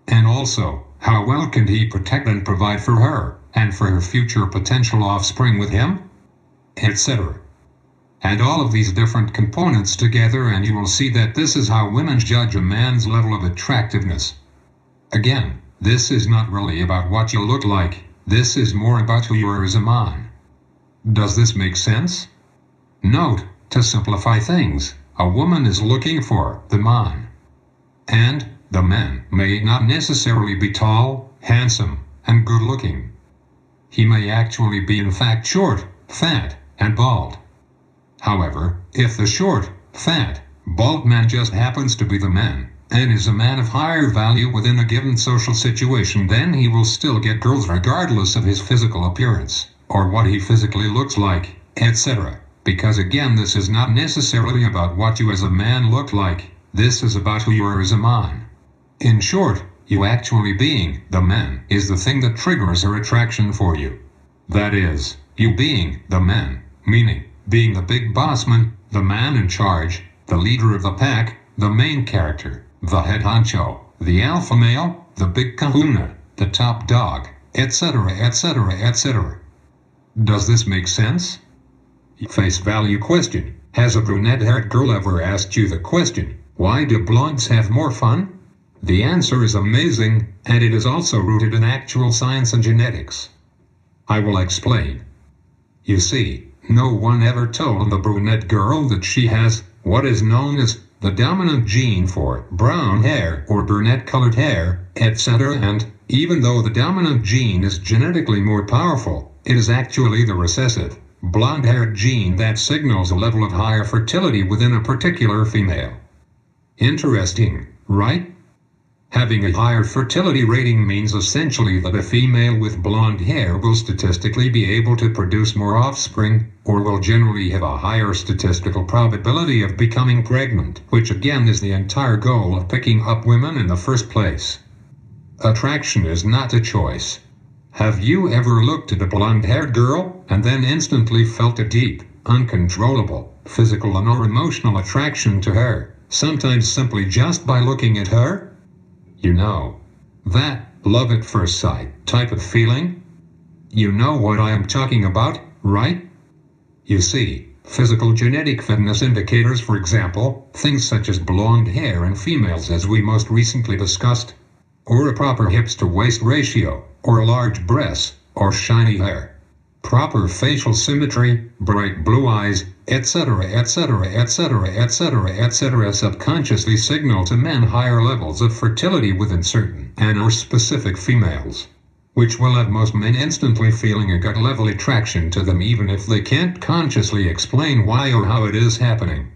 Speaker 1: And also, how well can he protect and provide for her, and for her future potential offspring with him? Etc. Add all of these different components together and you will see that this is how women judge a man's level of attractiveness. Again, this is not really about what you look like, This is more about who you are as a man. Does this make sense? Note, to simplify things, a woman is looking for the man. And the man may not necessarily be tall, handsome, and good looking. He may actually be in fact short, fat, and bald. However, if the short, fat, bald man just happens to be the man, and is a man of higher value within a given social situation, then he will still get girls regardless of his physical appearance, or what he physically looks like, etc. Because again, this is not necessarily about what you as a man look like, this is about who you are as a man. In short, you actually being the man is the thing that triggers her attraction for you. That is, you being the man, meaning being the big bossman, the man in charge, the leader of the pack, the main character, the head honcho, the alpha male, the big kahuna, the top dog, etc., etc., etc. Does this make sense? Face value question. Has a brunette-haired girl ever asked you the question, why do blondes have more fun? The answer is amazing, and it is also rooted in actual science and genetics. I will explain. You see, no one ever told the brunette girl that she has what is known as the dominant gene for brown hair or brunette-colored hair, etc. And even though the dominant gene is genetically more powerful, it is actually the recessive, blonde-haired gene that signals a level of higher fertility within a particular female. Interesting, right? Having a higher fertility rating means essentially that a female with blonde hair will statistically be able to produce more offspring, or will generally have a higher statistical probability of becoming pregnant, which again is the entire goal of picking up women in the first place. Attraction is not a choice. Have you ever looked at a blonde-haired girl and then instantly felt a deep, uncontrollable, physical and/or emotional attraction to her, sometimes simply just by looking at her? You know, that love at first sight type of feeling? You know what I am talking about, right? You see, physical genetic fitness indicators, for example, things such as blonde hair in females as we most recently discussed, or a proper hips-to-waist ratio, or large breasts, or shiny hair, proper facial symmetry, bright blue eyes, etc., etc., etc., etc., etc. subconsciously signal to men higher levels of fertility within certain and/or specific females, which will have most men instantly feeling a gut-level attraction to them even if they can't consciously explain why or how it is happening.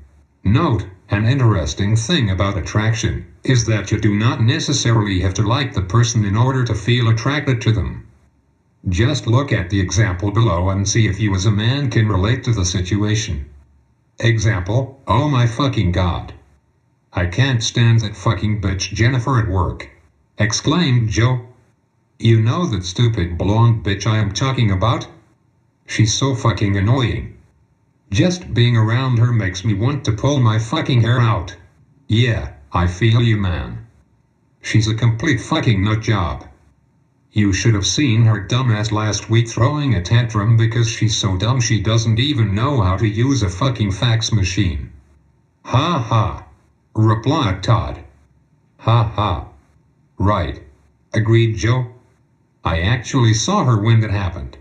Speaker 1: Note, an interesting thing about attraction is that you do not necessarily have to like the person in order to feel attracted to them. Just look at the example below and see if you as a man can relate to the situation. Example, oh my fucking god. I can't stand that fucking bitch Jennifer at work, exclaimed Joe. You know that stupid blonde bitch I am talking about? She's so fucking annoying. Just being around her makes me want to pull my fucking hair out. Yeah, I feel you, man. She's a complete fucking nut job. You should have seen her dumbass last week throwing a tantrum because she's so dumb she doesn't even know how to use a fucking fax machine. Ha ha, replied Todd. Ha ha. Right, agreed Joe. I actually saw her when that happened.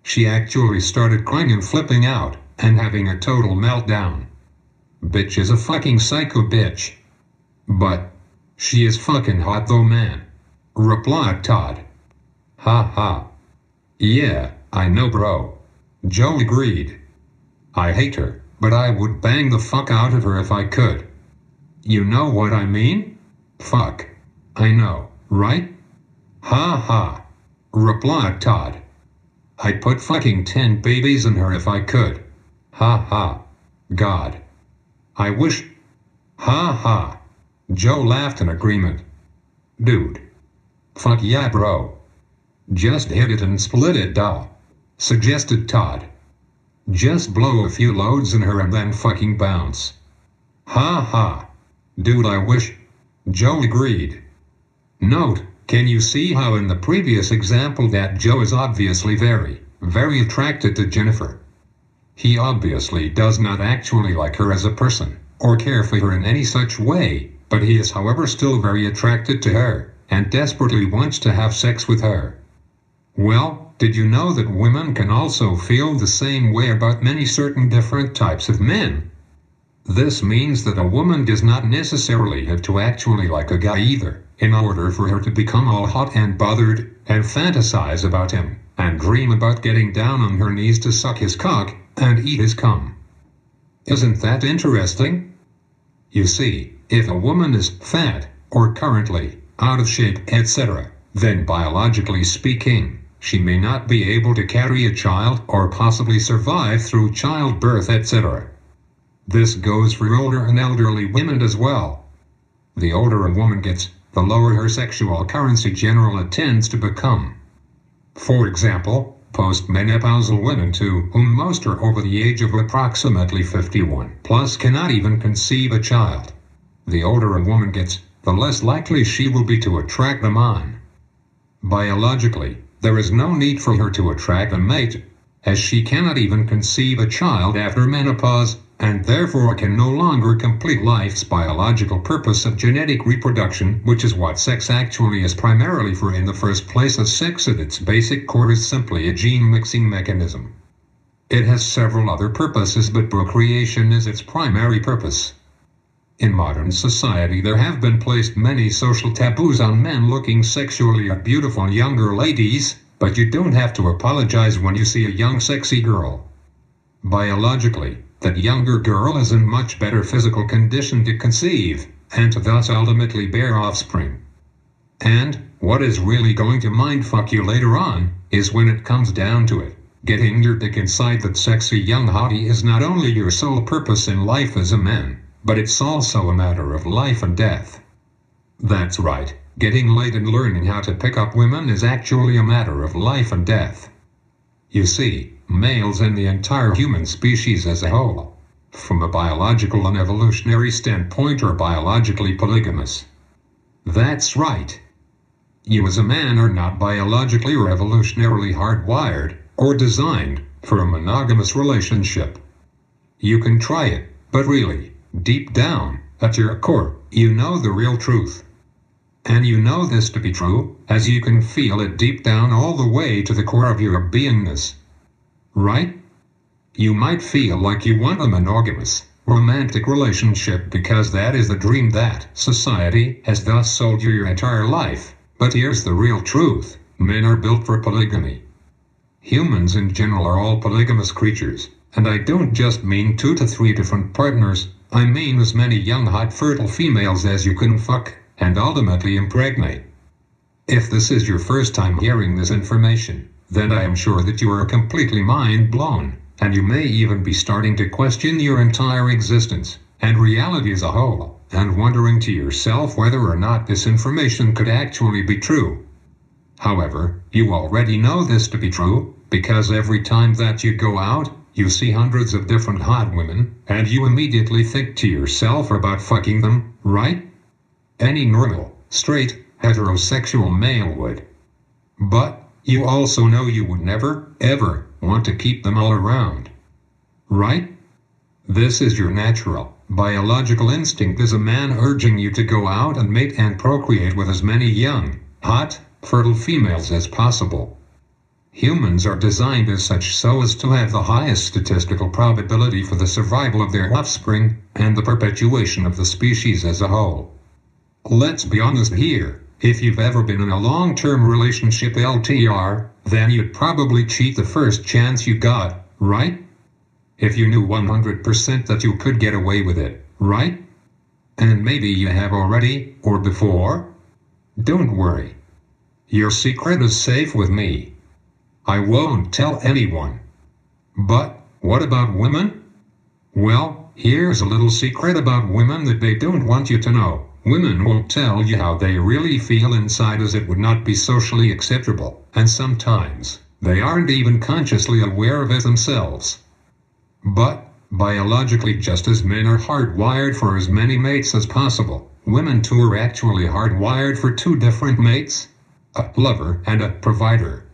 Speaker 1: She actually started crying and flipping out, and having a total meltdown. Bitch is a fucking psycho bitch. But she is fucking hot though, man, replied Todd. Ha ha. Yeah, I know, bro. Joe agreed. I hate her, but I would bang the fuck out of her if I could. You know what I mean? Fuck. I know, right? Ha ha. Replied Todd. I'd put fucking 10 babies in her if I could. Ha ha. God. I wish. Ha ha. Joe laughed in agreement. Dude. Fuck yeah, bro. Just hit it and split it, duh, suggested Todd. Just blow a few loads in her and then fucking bounce. Ha ha. Dude, I wish. Joe agreed. Note, can you see how in the previous example that Joe is obviously very, very attracted to Jennifer? He obviously does not actually like her as a person, or care for her in any such way, but he is however still very attracted to her, and desperately wants to have sex with her. Well, did you know that women can also feel the same way about many certain different types of men? This means that a woman does not necessarily have to actually like a guy either, in order for her to become all hot and bothered, and fantasize about him, and dream about getting down on her knees to suck his cock, and eat his cum. Isn't that interesting? You see, if a woman is fat, or currently out of shape, etc., then biologically speaking, she may not be able to carry a child or possibly survive through childbirth, etc. This goes for older and elderly women as well. The older a woman gets, the lower her sexual currency generally tends to become. For example, postmenopausal women to whom most are over the age of approximately 51 plus cannot even conceive a child. The older a woman gets, the less likely she will be to attract them on. Biologically, there is no need for her to attract a mate, as she cannot even conceive a child after menopause, and therefore can no longer complete life's biological purpose of genetic reproduction, which is what sex actually is primarily for in the first place, as sex at its basic core is simply a gene-mixing mechanism. It has several other purposes, but procreation is its primary purpose. In modern society, there have been placed many social taboos on men looking sexually at beautiful younger ladies, but you don't have to apologize when you see a young sexy girl. Biologically, that younger girl is in much better physical condition to conceive, and to thus ultimately bear offspring. And, what is really going to mindfuck you later on, is when it comes down to it, getting your dick inside that sexy young hottie is not only your sole purpose in life as a man, but it's also a matter of life and death. That's right, getting laid and learning how to pick up women is actually a matter of life and death. You see, males and the entire human species as a whole, from a biological and evolutionary standpoint, are biologically polygamous. That's right. You as a man are not biologically or evolutionarily hardwired, or designed, for a monogamous relationship. You can try it, but really, deep down, at your core, you know the real truth. And you know this to be true, as you can feel it deep down all the way to the core of your beingness. Right? You might feel like you want a monogamous, romantic relationship because that is the dream that society has thus sold you your entire life. But here's the real truth. Men are built for polygamy. Humans in general are all polygamous creatures, and I don't just mean 2 to 3 different partners, I mean as many young hot fertile females as you can fuck, and ultimately impregnate. If this is your first time hearing this information, then I am sure that you are completely mind blown, and you may even be starting to question your entire existence, and reality as a whole, and wondering to yourself whether or not this information could actually be true. However, you already know this to be true, because every time that you go out, you see hundreds of different hot women, and you immediately think to yourself about fucking them, right? Any normal, straight, heterosexual male would. But, you also know you would never, ever, want to keep them all around. Right? This is your natural, biological instinct as a man urging you to go out and mate and procreate with as many young, hot, fertile females as possible. Humans are designed as such so as to have the highest statistical probability for the survival of their offspring, and the perpetuation of the species as a whole. Let's be honest here, if you've ever been in a long-term relationship LTR, then you'd probably cheat the first chance you got, right? If you knew 100% that you could get away with it, right? And maybe you have already, or before? Don't worry. Your secret is safe with me. I won't tell anyone. But, what about women? Well, here's a little secret about women that they don't want you to know. Women won't tell you how they really feel inside, as it would not be socially acceptable, and sometimes, they aren't even consciously aware of it themselves. But, biologically, just as men are hardwired for as many mates as possible, women too are actually hardwired for 2 different mates. A lover and a provider.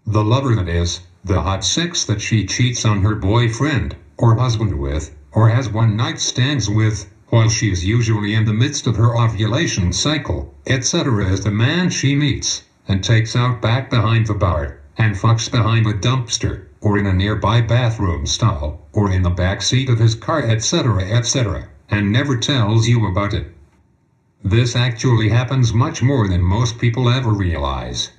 Speaker 1: The lover, that is, the hot sex that she cheats on her boyfriend, or husband with, or has one-night stands with, while she is usually in the midst of her ovulation cycle, etc., is the man she meets, and takes out back behind the bar, and fucks behind a dumpster, or in a nearby bathroom stall, or in the back seat of his car, etc., etc., and never tells you about it. This actually happens much more than most people ever realize.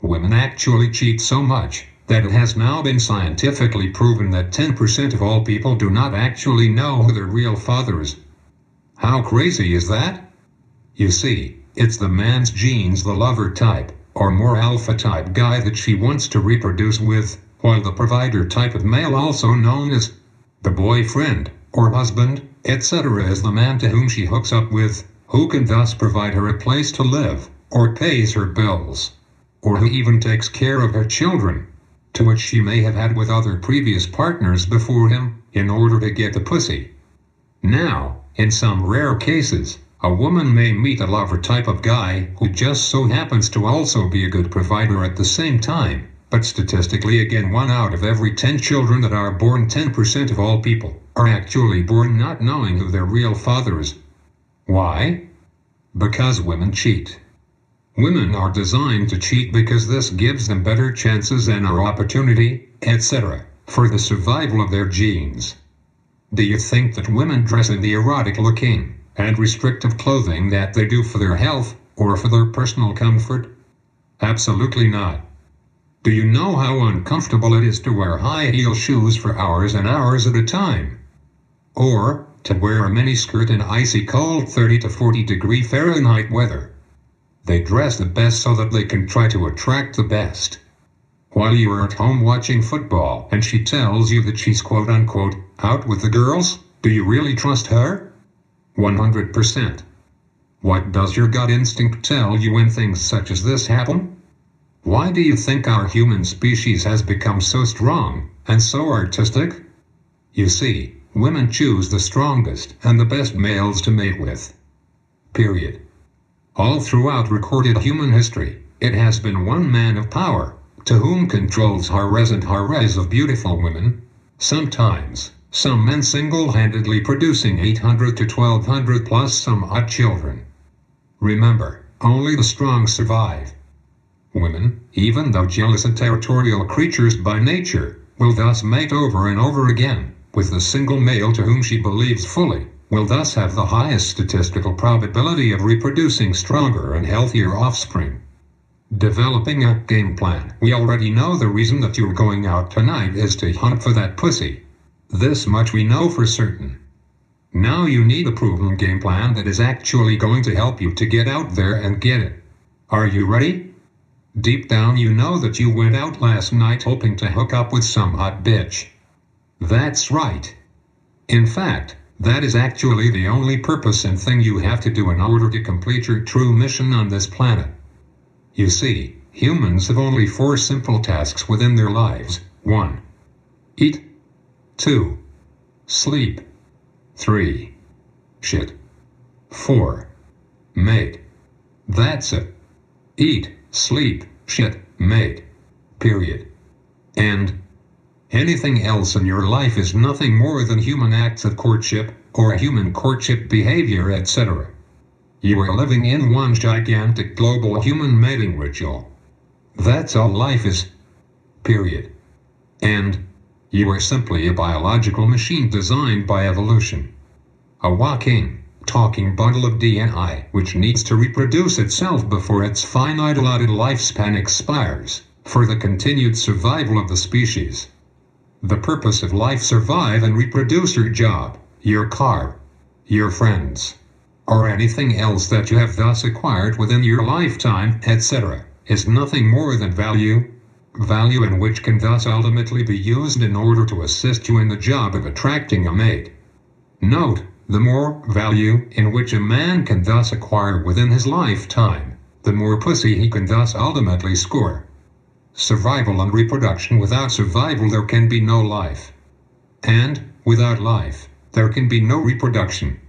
Speaker 1: Women actually cheat so much that it has now been scientifically proven that 10% of all people do not actually know who their real father is. How crazy is that? You see, it's the man's genes, the lover type, or more alpha type guy that she wants to reproduce with, while the provider type of male, also known as the boyfriend, or husband, etc., is the man to whom she hooks up with, who can thus provide her a place to live, or pays her bills, or who even takes care of her children, to which she may have had with other previous partners before him, in order to get the pussy. Now, in some rare cases, a woman may meet a lover type of guy who just so happens to also be a good provider at the same time, but statistically again 1 out of every 10 children that are born, 10% of all people, are actually born not knowing who their real father is. Why? Because women cheat. Women are designed to cheat because this gives them better chances and or opportunity, etc., for the survival of their genes. Do you think that women dress in the erotic-looking and restrictive clothing that they do for their health or for their personal comfort? Absolutely not. Do you know how uncomfortable it is to wear high-heel shoes for hours and hours at a time? Or to wear a miniskirt in icy cold 30 to 40 degree Fahrenheit weather? They dress the best so that they can try to attract the best. While you are at home watching football and she tells you that she's quote-unquote out with the girls, do you really trust her? 100%. What does your gut instinct tell you when things such as this happen? Why do you think our human species has become so strong and so artistic? You see, women choose the strongest and the best males to mate with. Period. All throughout recorded human history, it has been one man of power, to whom controls harem and harems of beautiful women, sometimes some men single-handedly producing 800 to 1200 plus some odd children. Remember, only the strong survive. Women, even though jealous and territorial creatures by nature, will thus mate over and over again with the single male to whom she believes fully, will thus have the highest statistical probability of reproducing stronger and healthier offspring. Developing a game plan. We already know the reason that you're going out tonight is to hunt for that pussy. This much we know for certain. Now you need a proven game plan that is actually going to help you to get out there and get it. Are you ready? Deep down you know that you went out last night hoping to hook up with some hot bitch. That's right. In fact, that is actually the only purpose and thing you have to do in order to complete your true mission on this planet. You see, humans have only 4 simple tasks within their lives. 1. Eat. 2. Sleep. 3. Shit. 4. Mate. That's it. Eat, sleep, shit, mate. Period. And anything else in your life is nothing more than human acts of courtship, or human courtship behavior, etc. You are living in one gigantic global human mating ritual. That's all life is. Period. And you are simply a biological machine designed by evolution. A walking, talking bundle of DNA which needs to reproduce itself before its finite allotted lifespan expires, for the continued survival of the species. The purpose of life: survive and reproduce. Your job, your car, your friends, or anything else that you have thus acquired within your lifetime, etc., is nothing more than value in which can thus ultimately be used in order to assist you in the job of attracting a mate. Note, the more value in which a man can thus acquire within his lifetime, the more pussy he can thus ultimately score. Survival and reproduction. Without survival there can be no life. And, without life, there can be no reproduction.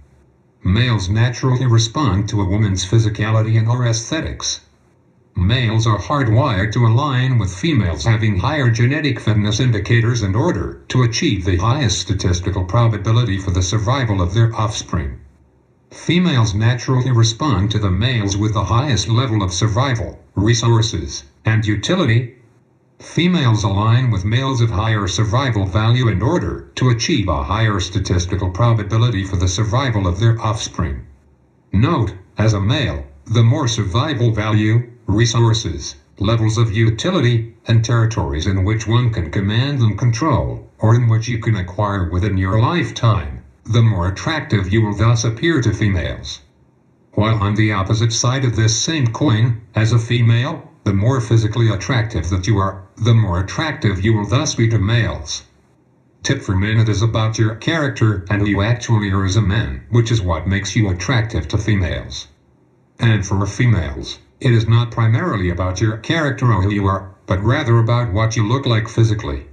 Speaker 1: Males naturally respond to a woman's physicality and or aesthetics. Males are hardwired to align with females having higher genetic fitness indicators in order to achieve the highest statistical probability for the survival of their offspring. Females naturally respond to the males with the highest level of survival, resources, and utility. Females align with males of higher survival value in order to achieve a higher statistical probability for the survival of their offspring. Note, as a male, the more survival value, resources, levels of utility, and territories in which one can command and control, or in which you can acquire within your lifetime, the more attractive you will thus appear to females. While on the opposite side of this same coin, as a female, the more physically attractive that you are, the more attractive you will thus be to males. Tip for minute is about your character and who you actually are as a man, which is what makes you attractive to females. And for females, it is not primarily about your character or who you are, but rather about what you look like physically.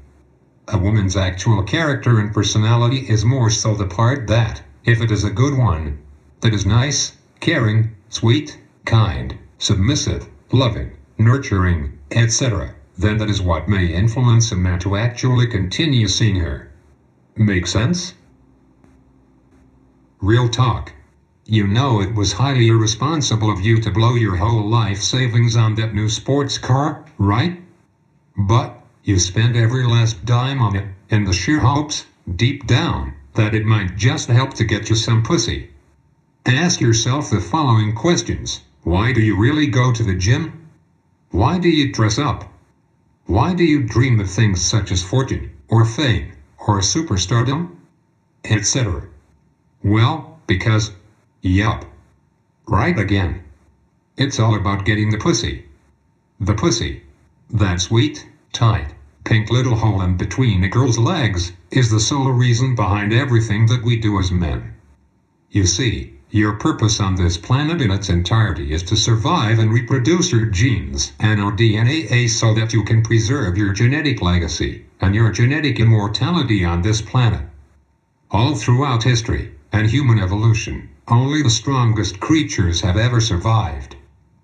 Speaker 1: A woman's actual character and personality is more so the part that, if it is a good one, that is nice, caring, sweet, kind, submissive, loving, nurturing, etc., then that is what may influence a man to actually continue seeing her. Make sense? Real talk. You know it was highly irresponsible of you to blow your whole life savings on that new sports car, right? But you spent every last dime on it, in the sheer hopes, deep down, that it might just help to get you some pussy. Ask yourself the following questions. Why do you really go to the gym? Why do you dress up? Why do you dream of things such as fortune, or fame, or superstardom, etc.? Well, because, yup. Right again. It's all about getting the pussy. The pussy. That sweet, tight, pink little hole in between a girl's legs is the sole reason behind everything that we do as men. You see, your purpose on this planet in its entirety is to survive and reproduce your genes and our DNA so that you can preserve your genetic legacy and your genetic immortality on this planet. All throughout history and human evolution, only the strongest creatures have ever survived.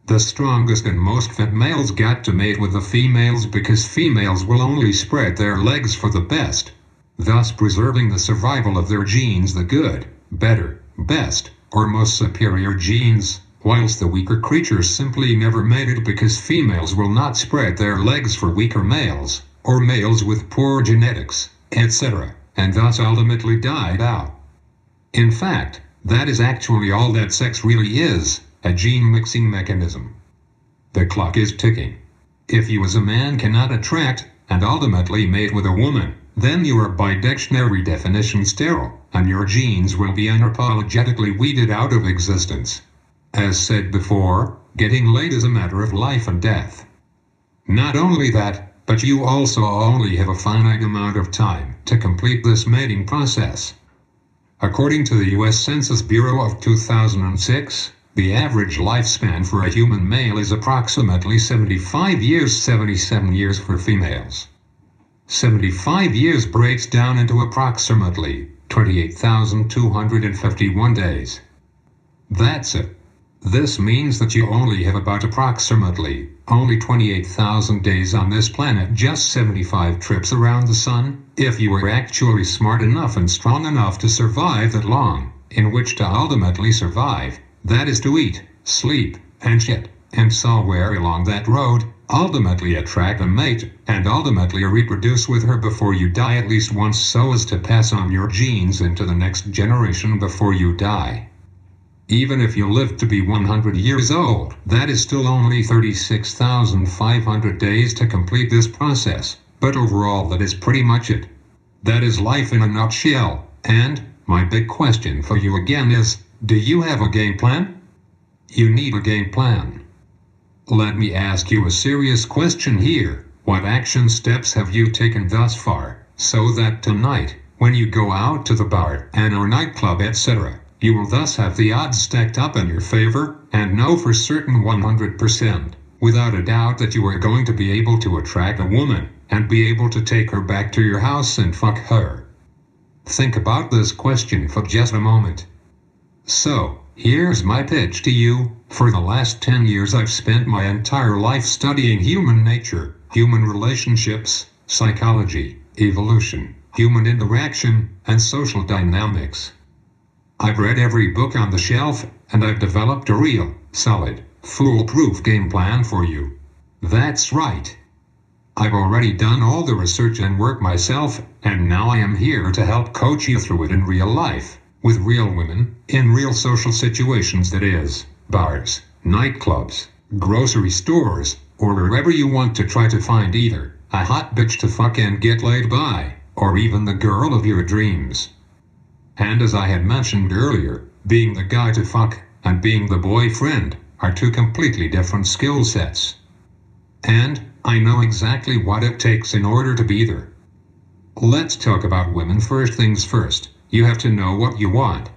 Speaker 1: The strongest and most fit males got to mate with the females because females will only spread their legs for the best, thus preserving the survival of their genes, the good, better, best, or most superior genes, whilst the weaker creatures simply never mated because females will not spread their legs for weaker males, or males with poor genetics, etc., and thus ultimately died out. In fact, that is actually all that sex really is, a gene mixing mechanism. The clock is ticking. If you as a man cannot attract, and ultimately mate with a woman, then you are by dictionary definition sterile, and your genes will be unapologetically weeded out of existence. As said before, getting laid is a matter of life and death. Not only that, but you also only have a finite amount of time to complete this mating process. According to the U.S. Census Bureau of 2006, the average lifespan for a human male is approximately 75 years, 77 years for females. 75 years breaks down into approximately 28,251 days. That's it. This means that you only have about approximately only 28,000 days on this planet, just 75 trips around the sun, if you were actually smart enough and strong enough to survive that long, in which to ultimately survive, that is to eat, sleep, and shit, and somewhere along that road, ultimately attract a mate, and ultimately reproduce with her before you die at least once so as to pass on your genes into the next generation before you die. Even if you live to be 100 years old, that is still only 36,500 days to complete this process, but overall that is pretty much it. That is life in a nutshell, and my big question for you again is, do you have a game plan? You need a game plan. Let me ask you a serious question here. What action steps have you taken thus far, so that tonight, when you go out to the bar and or nightclub, etc., you will thus have the odds stacked up in your favor, and know for certain 100%, without a doubt, that you are going to be able to attract a woman, and be able to take her back to your house and fuck her? Think about this question for just a moment. So, here's my pitch to you. For the last 10 years I've spent my entire life studying human nature, human relationships, psychology, evolution, human interaction, and social dynamics. I've read every book on the shelf, and I've developed a real, solid, foolproof game plan for you. That's right. I've already done all the research and work myself, and now I am here to help coach you through it in real life, with real women, in real social situations, that is, bars, nightclubs, grocery stores, or wherever you want to try to find either a hot bitch to fuck and get laid by, or even the girl of your dreams. And as I had mentioned earlier, being the guy to fuck and being the boyfriend are two completely different skill sets. And I know exactly what it takes in order to be either. Let's talk about women first things first. You have to know what you want.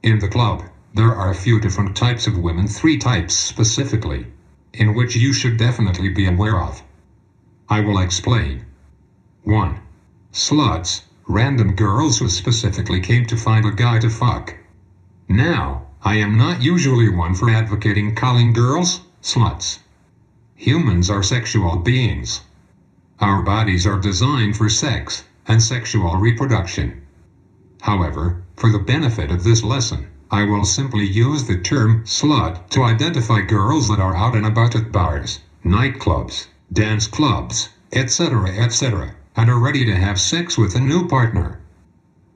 Speaker 1: In the club, there are a few different types of women, 3 types specifically, in which you should definitely be aware of. I will explain. 1. Sluts, random girls who specifically came to find a guy to fuck. Now, I am not usually one for advocating calling girls sluts. Humans are sexual beings. Our bodies are designed for sex and sexual reproduction. However, for the benefit of this lesson, I will simply use the term slut to identify girls that are out and about at bars, nightclubs, dance clubs, etc., and are ready to have sex with a new partner.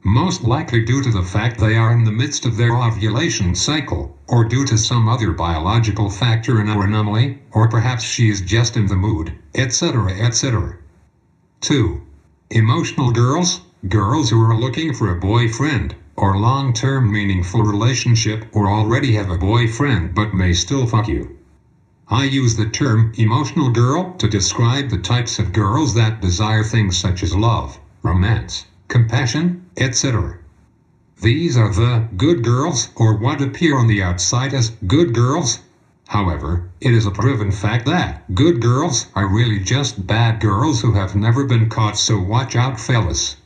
Speaker 1: Most likely due to the fact they are in the midst of their ovulation cycle, or due to some other biological factor in our anomaly, or perhaps she is just in the mood, etc. 2. Emotional girls, girls who are looking for a boyfriend, or long-term meaningful relationship, or already have a boyfriend but may still fuck you. I use the term emotional girl to describe the types of girls that desire things such as love, romance, compassion, etc. These are the good girls, or what appear on the outside as good girls. However, it is a proven fact that good girls are really just bad girls who have never been caught, so watch out, fellas.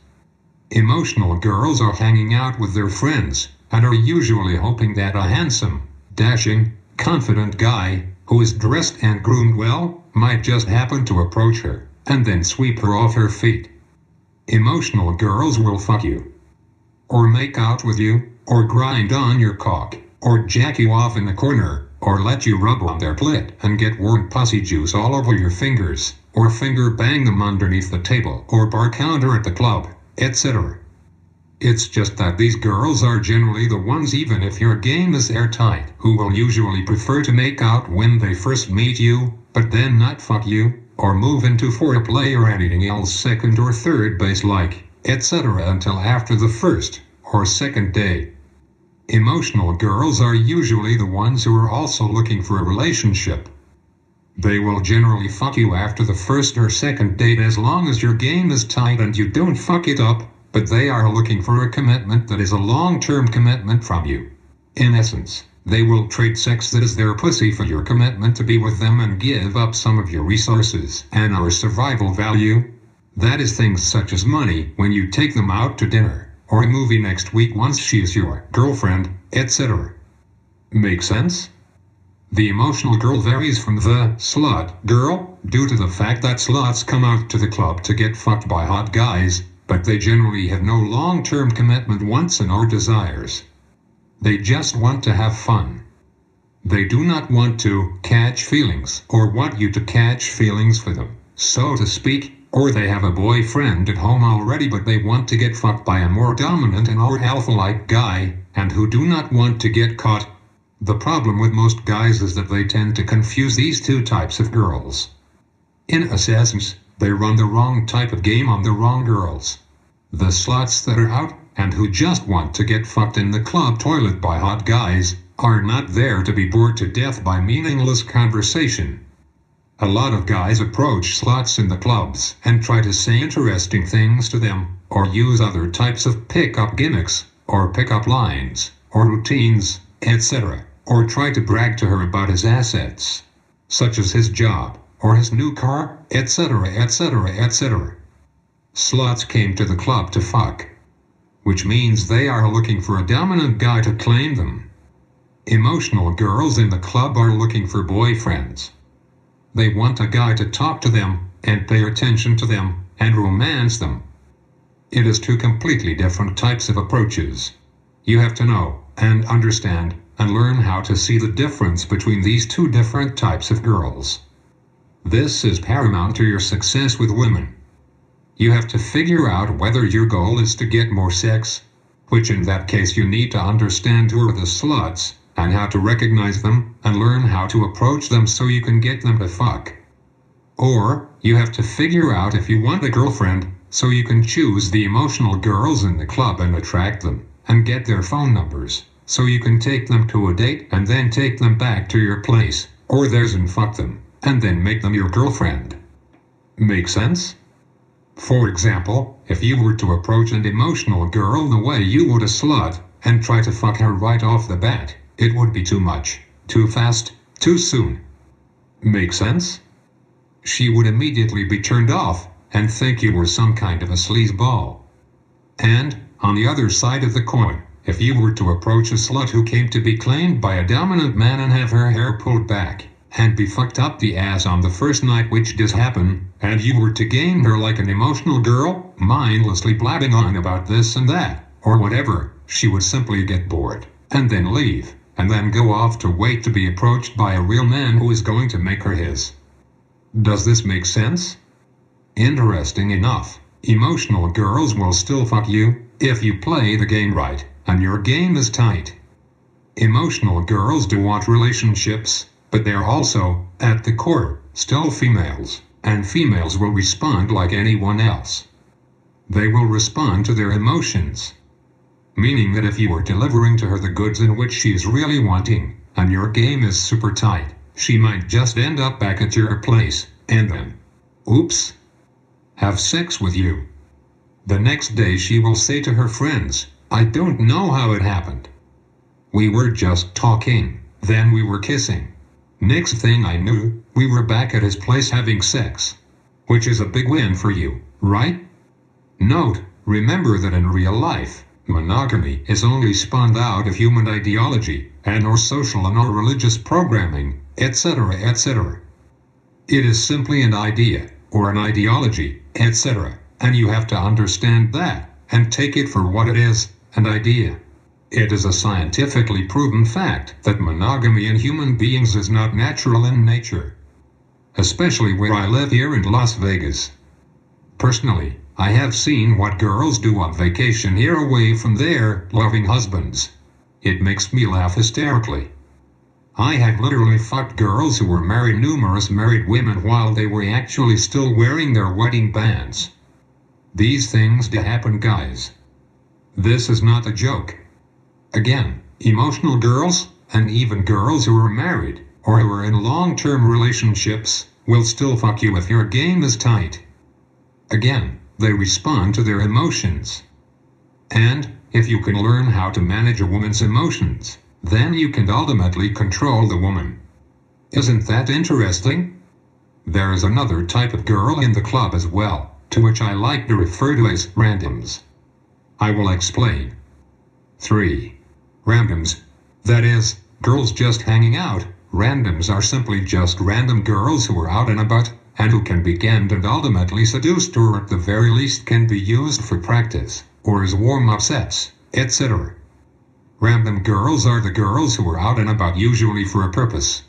Speaker 1: Emotional girls are hanging out with their friends, and are usually hoping that a handsome, dashing, confident guy, who is dressed and groomed well, might just happen to approach her, and then sweep her off her feet. Emotional girls will fuck you, or make out with you, or grind on your cock, or jack you off in the corner, or let you rub on their clit and get warm pussy juice all over your fingers, or finger bang them underneath the table or bar counter at the club, etc. It's just that these girls are generally the ones, even if your game is airtight, who will usually prefer to make out when they first meet you, but then not fuck you, or move into foreplay or anything else second or third base like, etc. until after the first or second date. Emotional girls are usually the ones who are also looking for a relationship. They will generally fuck you after the first or second date as long as your game is tight and you don't fuck it up, but they are looking for a commitment that is a long-term commitment from you. In essence, they will trade sex that is their pussy for your commitment to be with them and give up some of your resources and our survival value. That is things such as money when you take them out to dinner, or a movie next week once she is your girlfriend, etc. Make sense? The emotional girl varies from the slut girl due to the fact that sluts come out to the club to get fucked by hot guys, but they generally have no long-term commitment, wants, and or desires. They just want to have fun. They do not want to catch feelings or want you to catch feelings for them, so to speak, or they have a boyfriend at home already but they want to get fucked by a more dominant and or alpha-like guy, and who do not want to get caught. The problem with most guys is that they tend to confuse these two types of girls. In essence, they run the wrong type of game on the wrong girls. The sluts that are out and who just want to get fucked in the club toilet by hot guys are not there to be bored to death by meaningless conversation. A lot of guys approach sluts in the clubs and try to say interesting things to them, or use other types of pickup gimmicks, or pickup lines, or routines, etc., or try to brag to her about his assets, such as his job, or his new car, etc. Sluts came to the club to fuck, which means they are looking for a dominant guy to claim them. Emotional girls in the club are looking for boyfriends. They want a guy to talk to them, and pay attention to them, and romance them. It is two completely different types of approaches. You have to know, and understand, and learn how to see the difference between these two different types of girls. This is paramount to your success with women. You have to figure out whether your goal is to get more sex, which in that case you need to understand who are the sluts, and how to recognize them, and learn how to approach them so you can get them to fuck. Or, you have to figure out if you want a girlfriend, so you can choose the emotional girls in the club and attract them, and get their phone numbers, so you can take them to a date and then take them back to your place, or theirs and fuck them, and then make them your girlfriend. Make sense? For example, if you were to approach an emotional girl the way you would a slut, and try to fuck her right off the bat, it would be too much, too fast, too soon. Make sense? She would immediately be turned off, and think you were some kind of a sleazeball. And, on the other side of the coin, if you were to approach a slut who came to be claimed by a dominant man and have her hair pulled back, and be fucked up the ass on the first night, which does happen, and you were to game her like an emotional girl, mindlessly blabbing on about this and that, or whatever, she would simply get bored, and then leave, and then go off to wait to be approached by a real man who is going to make her his. Does this make sense? Interesting enough, emotional girls will still fuck you, if you play the game right, and your game is tight. Emotional girls do want relationships, but they're also, at the core, still females, and females will respond like anyone else. They will respond to their emotions. Meaning that if you are delivering to her the goods in which she is really wanting, and your game is super tight, she might just end up back at your place, and then, oops, have sex with you. The next day she will say to her friends, I don't know how it happened. We were just talking, then we were kissing. Next thing I knew, we were back at his place having sex. Which is a big win for you, right? Note, remember that in real life, monogamy is only spawned out of human ideology, and or social and or religious programming, etc., etc. It is simply an idea, or an ideology, etc., and you have to understand that, and take it for what it is, an idea. It is a scientifically proven fact that monogamy in human beings is not natural in nature. Especially where I live here in Las Vegas. Personally, I have seen what girls do on vacation here away from their loving husbands. It makes me laugh hysterically. I have literally fucked girls who were married, numerous married women, while they were actually still wearing their wedding bands. These things do happen, guys. This is not a joke. Again, emotional girls, and even girls who are married, or who are in long-term relationships, will still fuck you if your game is tight. Again, they respond to their emotions. And, if you can learn how to manage a woman's emotions, then you can ultimately control the woman. Isn't that interesting? There is another type of girl in the club as well, to which I like to refer to as randoms. I will explain. 3. Randoms. That is, girls just hanging out. Randoms are simply just random girls who are out and about, and who can be gamed and ultimately seduced, or at the very least can be used for practice, or as warm-up sets, etc. Random girls are the girls who are out and about usually for a purpose.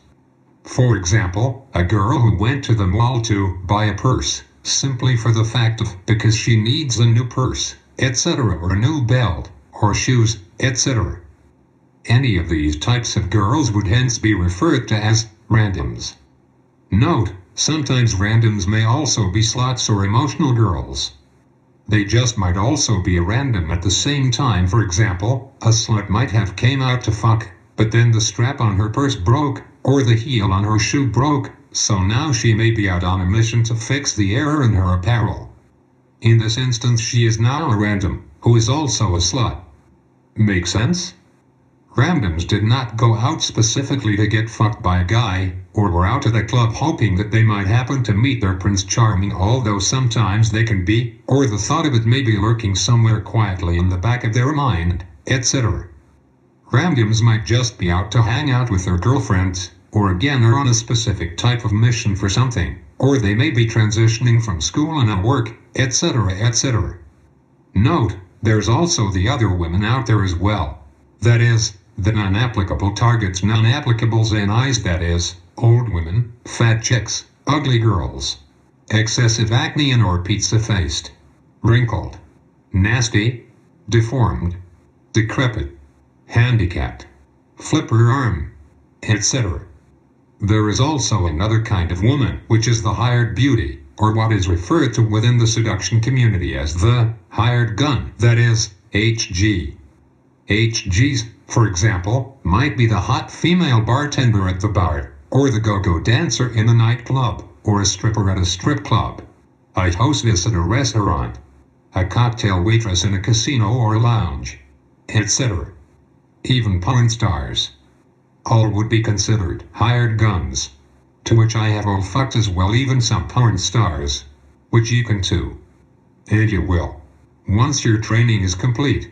Speaker 1: For example, a girl who went to the mall to buy a purse, simply for the fact of because she needs a new purse, etc., or a new belt, or shoes, etc. Any of these types of girls would hence be referred to as randoms. Note, sometimes randoms may also be sluts or emotional girls. They just might also be a random at the same time. For example, a slut might have came out to fuck, but then the strap on her purse broke, or the heel on her shoe broke, so now she may be out on a mission to fix the error in her apparel. In this instance, she is now a random, who is also a slut. Make sense? Randoms did not go out specifically to get fucked by a guy, or were out at a club hoping that they might happen to meet their Prince Charming, although sometimes they can be, or the thought of it may be lurking somewhere quietly in the back of their mind, etc. Randoms might just be out to hang out with their girlfriends, or again are on a specific type of mission for something, or they may be transitioning from school and at work, etc., etc. Note, there's also the other women out there as well. That is, the non-applicable targets, non-applicables, NIs, that is, old women, fat chicks, ugly girls, excessive acne and or pizza-faced, wrinkled, nasty, deformed, decrepit, handicapped, flipper arm, etc. There is also another kind of woman, which is the hired beauty, or what is referred to within the seduction community as the hired gun, that is, HG. HGs, for example, might be the hot female bartender at the bar, or the go-go dancer in a nightclub, or a stripper at a strip club, a hostess at a restaurant, a cocktail waitress in a casino or lounge, etc. Even porn stars. All would be considered hired guns. To which I have all fucked as well, even some porn stars. Which you can too. And you will. Once your training is complete.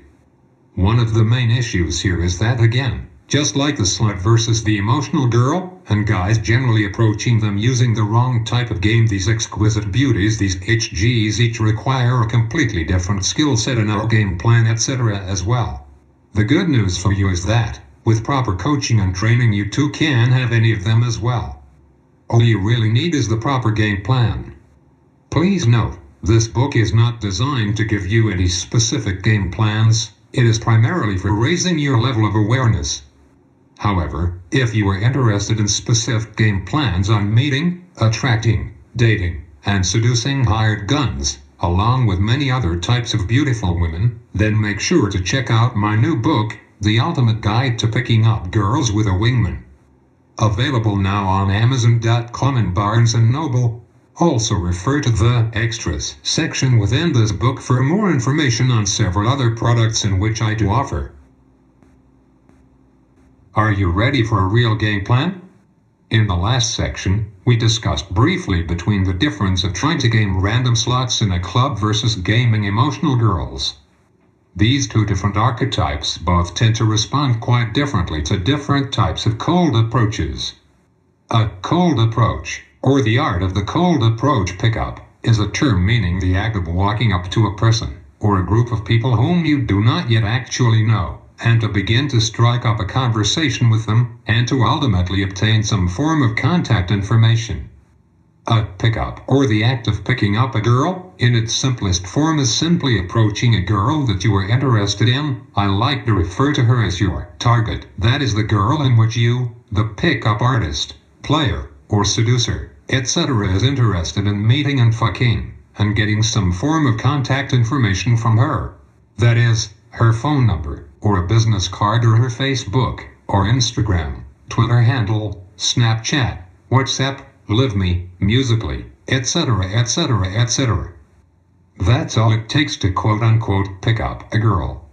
Speaker 1: One of the main issues here is that again, just like the slut versus the emotional girl, and guys generally approaching them using the wrong type of game, these exquisite beauties, these HGs, each require a completely different skill set and our game plan, etc. as well. The good news for you is that, with proper coaching and training, you too can have any of them as well. All you really need is the proper game plan. Please note, this book is not designed to give you any specific game plans. It is primarily for raising your level of awareness. However, if you are interested in specific game plans on meeting, attracting, dating, and seducing hired guns, along with many other types of beautiful women, then make sure to check out my new book, The Ultimate Guide to Picking Up Girls with a Wingman. Available now on Amazon.com and Barnes & Noble. Also refer to the Extras section within this book for more information on several other products in which I do offer. Are you ready for a real game plan? In the last section, we discussed briefly between the difference of trying to game random slots in a club versus gaming emotional girls. These two different archetypes both tend to respond quite differently to different types of cold approaches. A cold approach, or the art of the cold approach pickup, is a term meaning the act of walking up to a person, or a group of people whom you do not yet actually know, and to begin to strike up a conversation with them, and to ultimately obtain some form of contact information. A pickup, or the act of picking up a girl, in its simplest form is simply approaching a girl that you are interested in. I like to refer to her as your target. That is the girl in which you, the pickup artist, player, or seducer, etc. is interested in meeting and fucking, and getting some form of contact information from her. That is, her phone number, or a business card, or her Facebook, or Instagram, Twitter handle, Snapchat, WhatsApp, LiveMe, Musically, etc., etc., etc. That's all it takes to quote-unquote pick up a girl.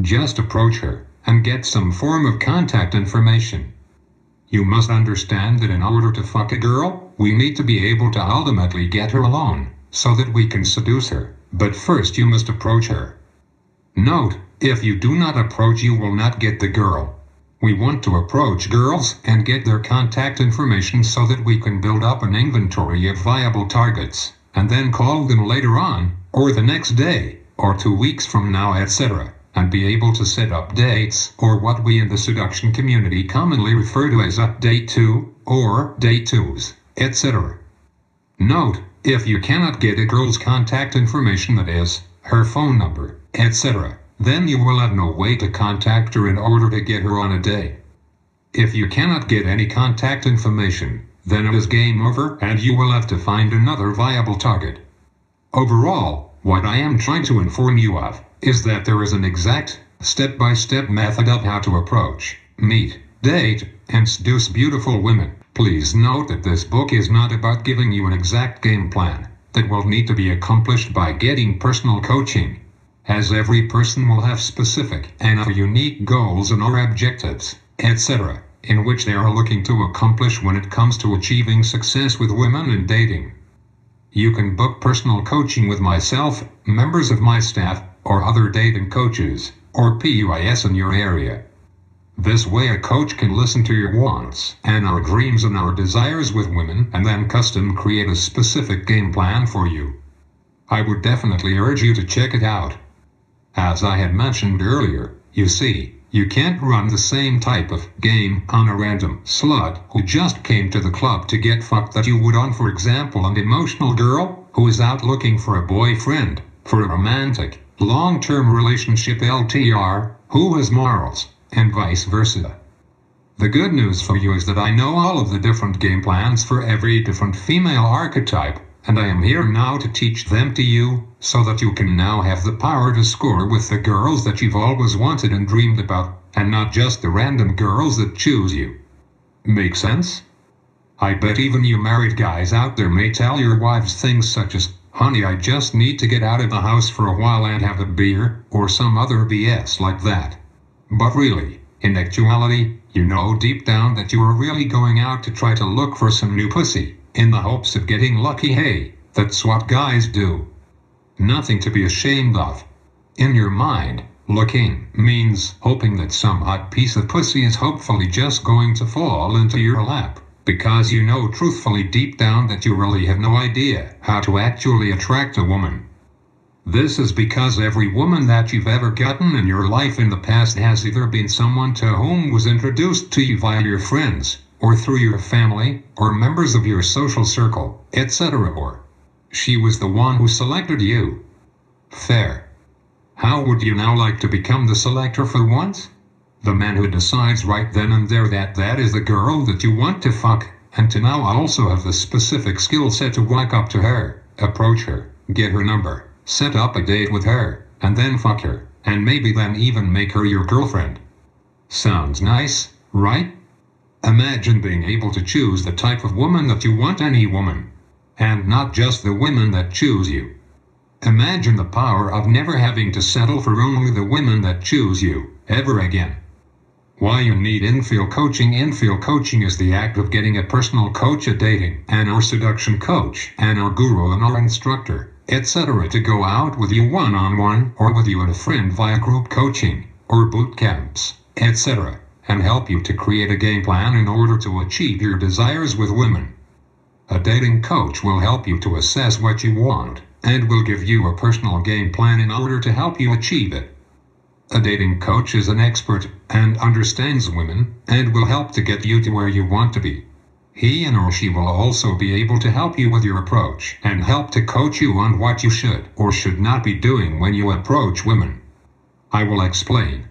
Speaker 1: Just approach her, and get some form of contact information. You must understand that in order to fuck a girl, we need to be able to ultimately get her alone, so that we can seduce her. But first you must approach her. Note, if you do not approach, you will not get the girl. We want to approach girls and get their contact information so that we can build up an inventory of viable targets, and then call them later on, or the next day, or 2 weeks from now, etc., and be able to set up dates, or what we in the seduction community commonly refer to as a date 2, or date 2s, etc. Note, if you cannot get a girl's contact information, that is, her phone number, etc., then you will have no way to contact her in order to get her on a date. If you cannot get any contact information, then it is game over and you will have to find another viable target. Overall, what I am trying to inform you of is that there is an exact, step-by-step method of how to approach, meet, date, and seduce beautiful women. Please note that this book is not about giving you an exact game plan that will need to be accomplished by getting personal coaching, as every person will have specific and unique goals and or objectives, etc., in which they are looking to accomplish when it comes to achieving success with women and dating. You can book personal coaching with myself, members of my staff, or other dating coaches, or PUIS in your area. This way a coach can listen to your wants and our dreams and our desires with women and then custom create a specific game plan for you. I would definitely urge you to check it out. As I had mentioned earlier, you see, You can't run the same type of game on a random slut who just came to the club to get fucked that you would on, for example, an emotional girl who is out looking for a boyfriend, for a romantic, long-term relationship LTR, who has morals, and vice versa. The good news for you is that I know all of the different game plans for every different female archetype, and I am here now to teach them to you, so that you can now have the power to score with the girls that you've always wanted and dreamed about, and not just the random girls that choose you. Make sense? I bet even you married guys out there may tell your wives things such as, "Honey, I just need to get out of the house for a while and have a beer," or some other BS like that. But really, in actuality, you know deep down that you are really going out to try to look for some new pussy, in the hopes of getting lucky. Hey, that's what guys do. Nothing to be ashamed of. In your mind, looking means hoping that some hot piece of pussy is hopefully just going to fall into your lap, because you know truthfully deep down that you really have no idea how to actually attract a woman. This is because every woman that you've ever gotten in your life in the past has either been someone to whom was introduced to you via your friends, or through your family, or members of your social circle, etc., or she was the one who selected you. Fair. How would you now like to become the selector for once? The man who decides right then and there that that is the girl that you want to fuck, and to now also have the specific skill set to walk up to her, approach her, get her number, set up a date with her, and then fuck her, and maybe then even make her your girlfriend. Sounds nice, right? Imagine being able to choose the type of woman that you want, any woman, and not just the women that choose you. Imagine the power of never having to settle for only the women that choose you, ever again. Why you need infield coaching. Infield coaching is the act of getting a personal coach, a dating and or seduction coach, and or guru and or instructor, etc. to go out with you one-on-one or with you and a friend via group coaching or boot camps, etc. and help you to create a game plan in order to achieve your desires with women. A dating coach will help you to assess what you want, and will give you a personal game plan in order to help you achieve it. A dating coach is an expert and understands women, and will help to get you to where you want to be. He and or she will also be able to help you with your approach, and help to coach you on what you should or should not be doing when you approach women. I will explain.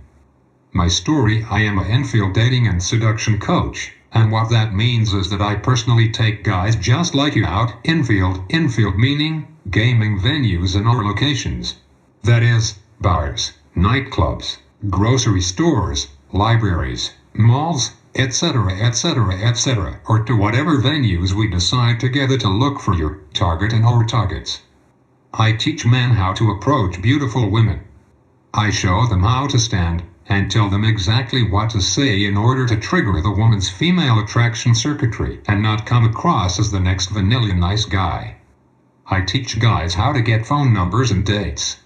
Speaker 1: My story: I am an infield dating and seduction coach, and what that means is that I personally take guys just like you out infield meaning gaming venues and or locations. That is, bars, nightclubs, grocery stores, libraries, malls, etc., or to whatever venues we decide together to look for your target and or targets. I teach men how to approach beautiful women. I show them how to stand and tell them exactly what to say in order to trigger the woman's female attraction circuitry and not come across as the next vanilla nice guy. I teach guys how to get phone numbers and dates.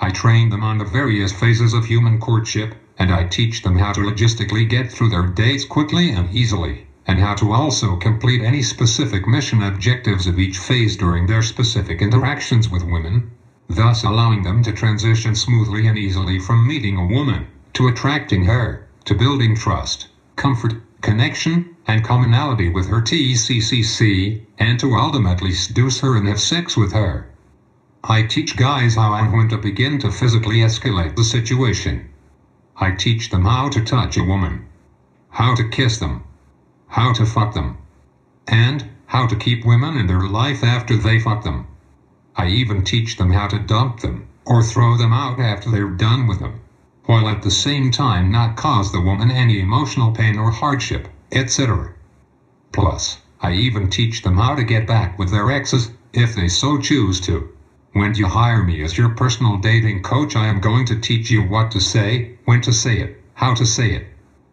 Speaker 1: I train them on the various phases of human courtship, and I teach them how to logistically get through their dates quickly and easily, and how to also complete any specific mission objectives of each phase during their specific interactions with women, thus allowing them to transition smoothly and easily from meeting a woman, to attracting her, to building trust, comfort, connection, and commonality with her TCCC, and to ultimately seduce her and have sex with her. I teach guys how and when to begin to physically escalate the situation. I teach them how to touch a woman, how to kiss them, how to fuck them, and how to keep women in their life after they fuck them. I even teach them how to dump them, or throw them out after they're done with them, while at the same time not cause the woman any emotional pain or hardship, etc. Plus, I even teach them how to get back with their exes, if they so choose to. When you hire me as your personal dating coach, I am going to teach you what to say, when to say it, how to say it,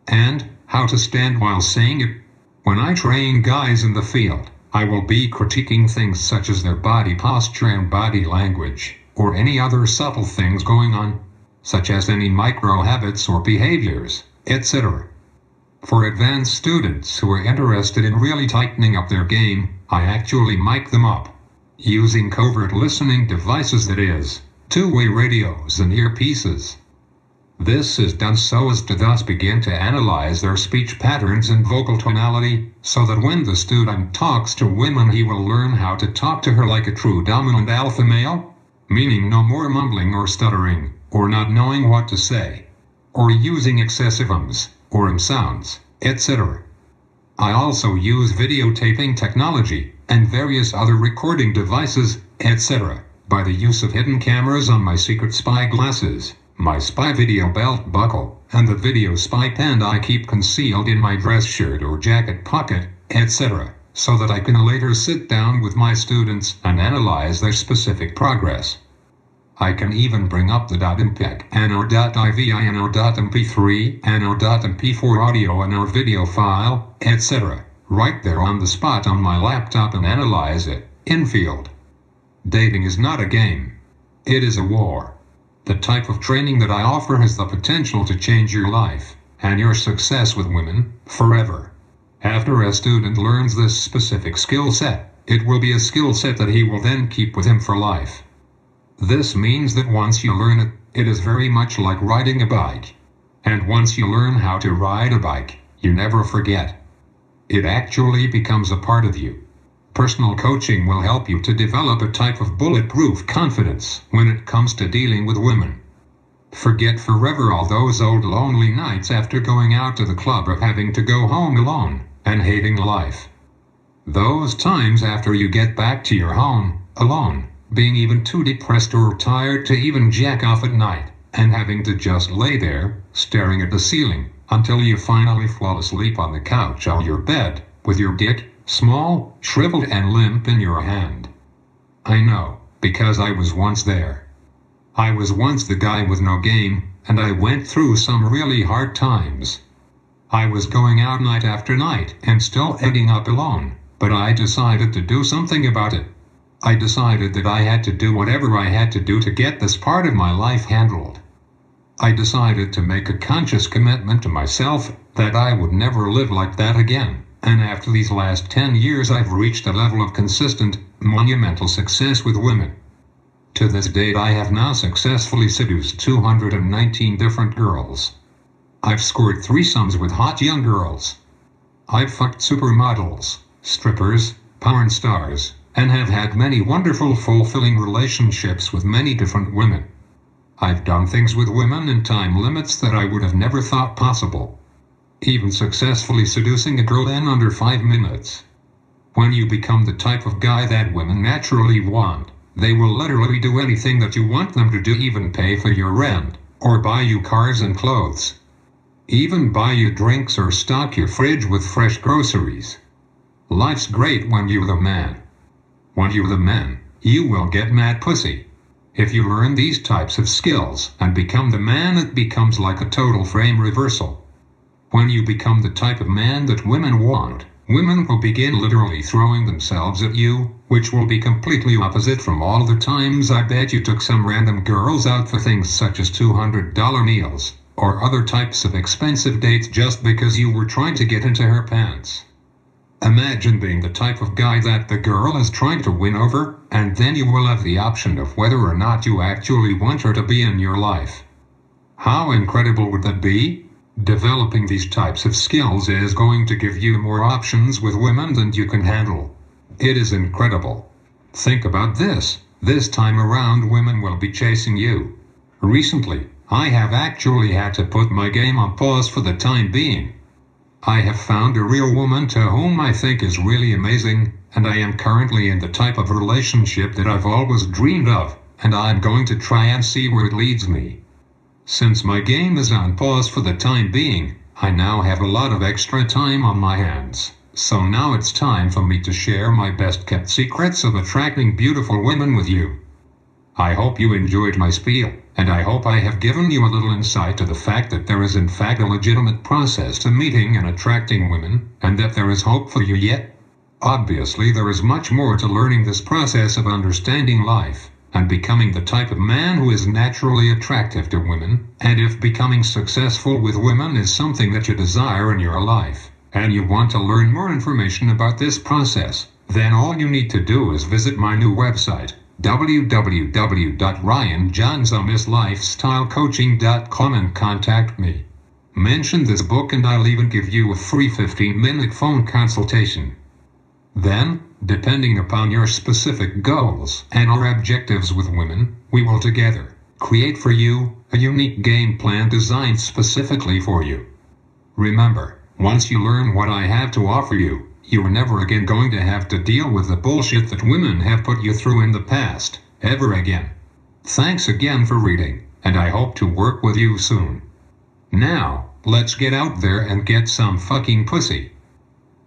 Speaker 1: and how to stand while saying it. When I train guys in the field, I will be critiquing things such as their body posture and body language, or any other subtle things going on, such as any micro habits or behaviors, etc. For advanced students who are interested in really tightening up their game, I actually mic them up, using covert listening devices, that is, two-way radios and earpieces. This is done so as to thus begin to analyze their speech patterns and vocal tonality, so that when the student talks to women he will learn how to talk to her like a true dominant alpha male, meaning no more mumbling or stuttering, or not knowing what to say, or using excessive ums, or sounds, etc. I also use videotaping technology, and various other recording devices, etc., by the use of hidden cameras on my secret spy glasses, my spy video belt buckle, and the video spy pen I keep concealed in my dress shirt or jacket pocket, etc., so that I can later sit down with my students and analyze their specific progress. I can even bring up the .mpeg and or .ivi and or .mp3 and or .mp4 audio and or video file, etc., right there on the spot on my laptop and analyze it, in field. Dating is not a game. It is a war. The type of training that I offer has the potential to change your life, and your success with women, forever. After a student learns this specific skill set, it will be a skill set that he will then keep with him for life. This means that once you learn it, it is very much like riding a bike. And once you learn how to ride a bike, you never forget. It actually becomes a part of you. Personal coaching will help you to develop a type of bulletproof confidence when it comes to dealing with women. Forget forever all those old lonely nights after going out to the club or having to go home alone and hating life. Those times after you get back to your home, alone, being even too depressed or tired to even jack off at night, and having to just lay there, staring at the ceiling, until you finally fall asleep on the couch or your bed, with your dick, small, shriveled and limp in your hand. I know, because I was once there. I was once the guy with no game, and I went through some really hard times. I was going out night after night and still ending up alone, but I decided to do something about it. I decided that I had to do whatever I had to do to get this part of my life handled. I decided to make a conscious commitment to myself that I would never live like that again. And after these last 10 years I've reached a level of consistent, monumental success with women. To this date I have now successfully seduced 219 different girls. I've scored threesomes with hot young girls. I've fucked supermodels, strippers, porn stars, and have had many wonderful fulfilling relationships with many different women. I've done things with women in time limits that I would have never thought possible. Even successfully seducing a girl in under 5 minutes. When you become the type of guy that women naturally want, they will literally do anything that you want them to do, even pay for your rent, or buy you cars and clothes. Even buy you drinks or stock your fridge with fresh groceries. Life's great when you're the man. When you're the man, you will get mad pussy. If you learn these types of skills and become the man, it becomes like a total frame reversal. When you become the type of man that women want, women will begin literally throwing themselves at you, which will be completely opposite from all the times I bet you took some random girls out for things such as $200 meals, or other types of expensive dates just because you were trying to get into her pants. Imagine being the type of guy that the girl is trying to win over, and then you will have the option of whether or not you actually want her to be in your life. How incredible would that be? Developing these types of skills is going to give you more options with women than you can handle. It is incredible. Think about this. This time around women will be chasing you. Recently, I have actually had to put my game on pause for the time being. I have found a real woman to whom I think is really amazing, and I am currently in the type of relationship that I've always dreamed of, and I'm going to try and see where it leads me. Since my game is on pause for the time being, I now have a lot of extra time on my hands. So now it's time for me to share my best kept secrets of attracting beautiful women with you. I hope you enjoyed my spiel, and I hope I have given you a little insight to the fact that there is in fact a legitimate process to meeting and attracting women, and that there is hope for you yet. Obviously there is much more to learning this process of understanding life, and becoming the type of man who is naturally attractive to women, and if becoming successful with women is something that you desire in your life, and you want to learn more information about this process, then all you need to do is visit my new website, www.ryanjaunzemislifestylecoaching.com and contact me. Mention this book and I'll even give you a free 15-minute phone consultation. Then, depending upon your specific goals and our objectives with women, we will together create for you a unique game plan designed specifically for you. Remember, once you learn what I have to offer you, you are never again going to have to deal with the bullshit that women have put you through in the past, ever again. Thanks again for reading, and I hope to work with you soon. Now, let's get out there and get some fucking pussy.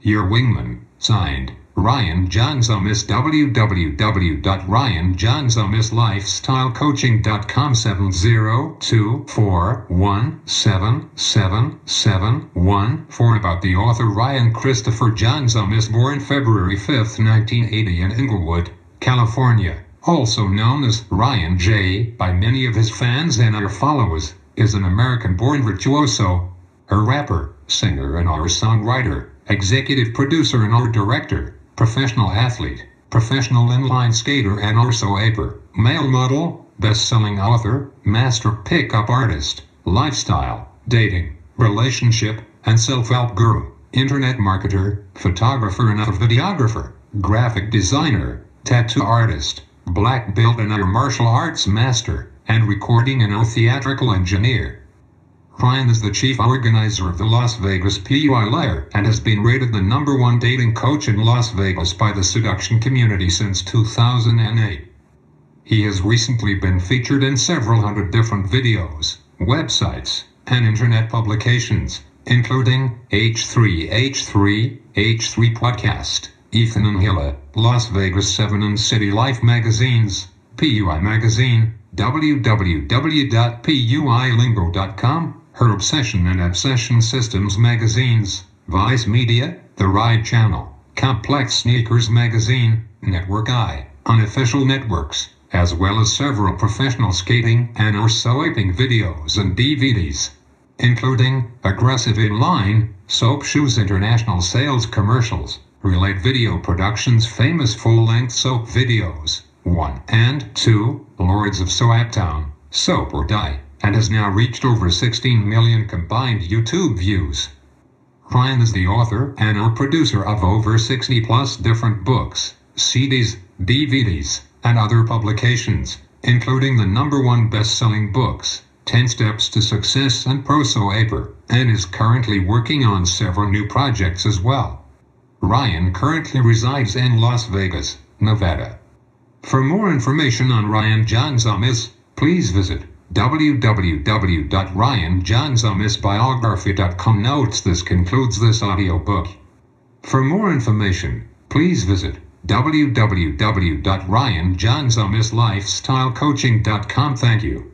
Speaker 1: Your wingman, signed, Ryan Jaunzemis. www.ryanjaunzemislifestylecoaching.com 702417771. About the author Ryan Christopher Jaunzemis, born February 5, 1980 in Inglewood, California, also known as Ryan J. by many of his fans and our followers, is an American-born virtuoso, a rapper, singer and our songwriter, executive producer and art director, professional athlete, professional inline skater and also aper, male model, best-selling author, master pickup artist, lifestyle, dating, relationship, and self-help guru, internet marketer, photographer and videographer, graphic designer, tattoo artist, black belt and other martial arts master, and recording and theatrical engineer. Ryan is the chief organizer of the Las Vegas PUI Lair and has been rated the #1 dating coach in Las Vegas by the seduction community since 2008. He has recently been featured in several hundred different videos, websites, and internet publications, including H3 Podcast, Ethan and Hilla, Las Vegas 7 and City Life magazines, PUI Magazine, www.puilingo.com, Her Obsession and Obsession Systems magazines, Vice Media, The Ride Channel, Complex Sneakers magazine, Network Eye, Unofficial Networks, as well as several professional skating and or swiping videos and DVDs, including Aggressive Inline, Soap Shoes International Sales Commercials, Relate Video Productions famous full-length soap videos, 1 and 2, Lords of Soaptown, Soap or Die, and has now reached over 16 million combined YouTube views. Ryan is the author and or producer of over 60 plus different books, CDs, DVDs, and other publications, including the #1 best-selling books, 10 Steps to Success and Proso Aper, and is currently working on several new projects as well. Ryan currently resides in Las Vegas, Nevada. For more information on Ryan Jaunzemis, please visit www.ryanjaunzemisbiography.com. Notes: this concludes this audiobook. For more information, please visit www.ryanjaunzemislifestylecoaching.com. Thank you.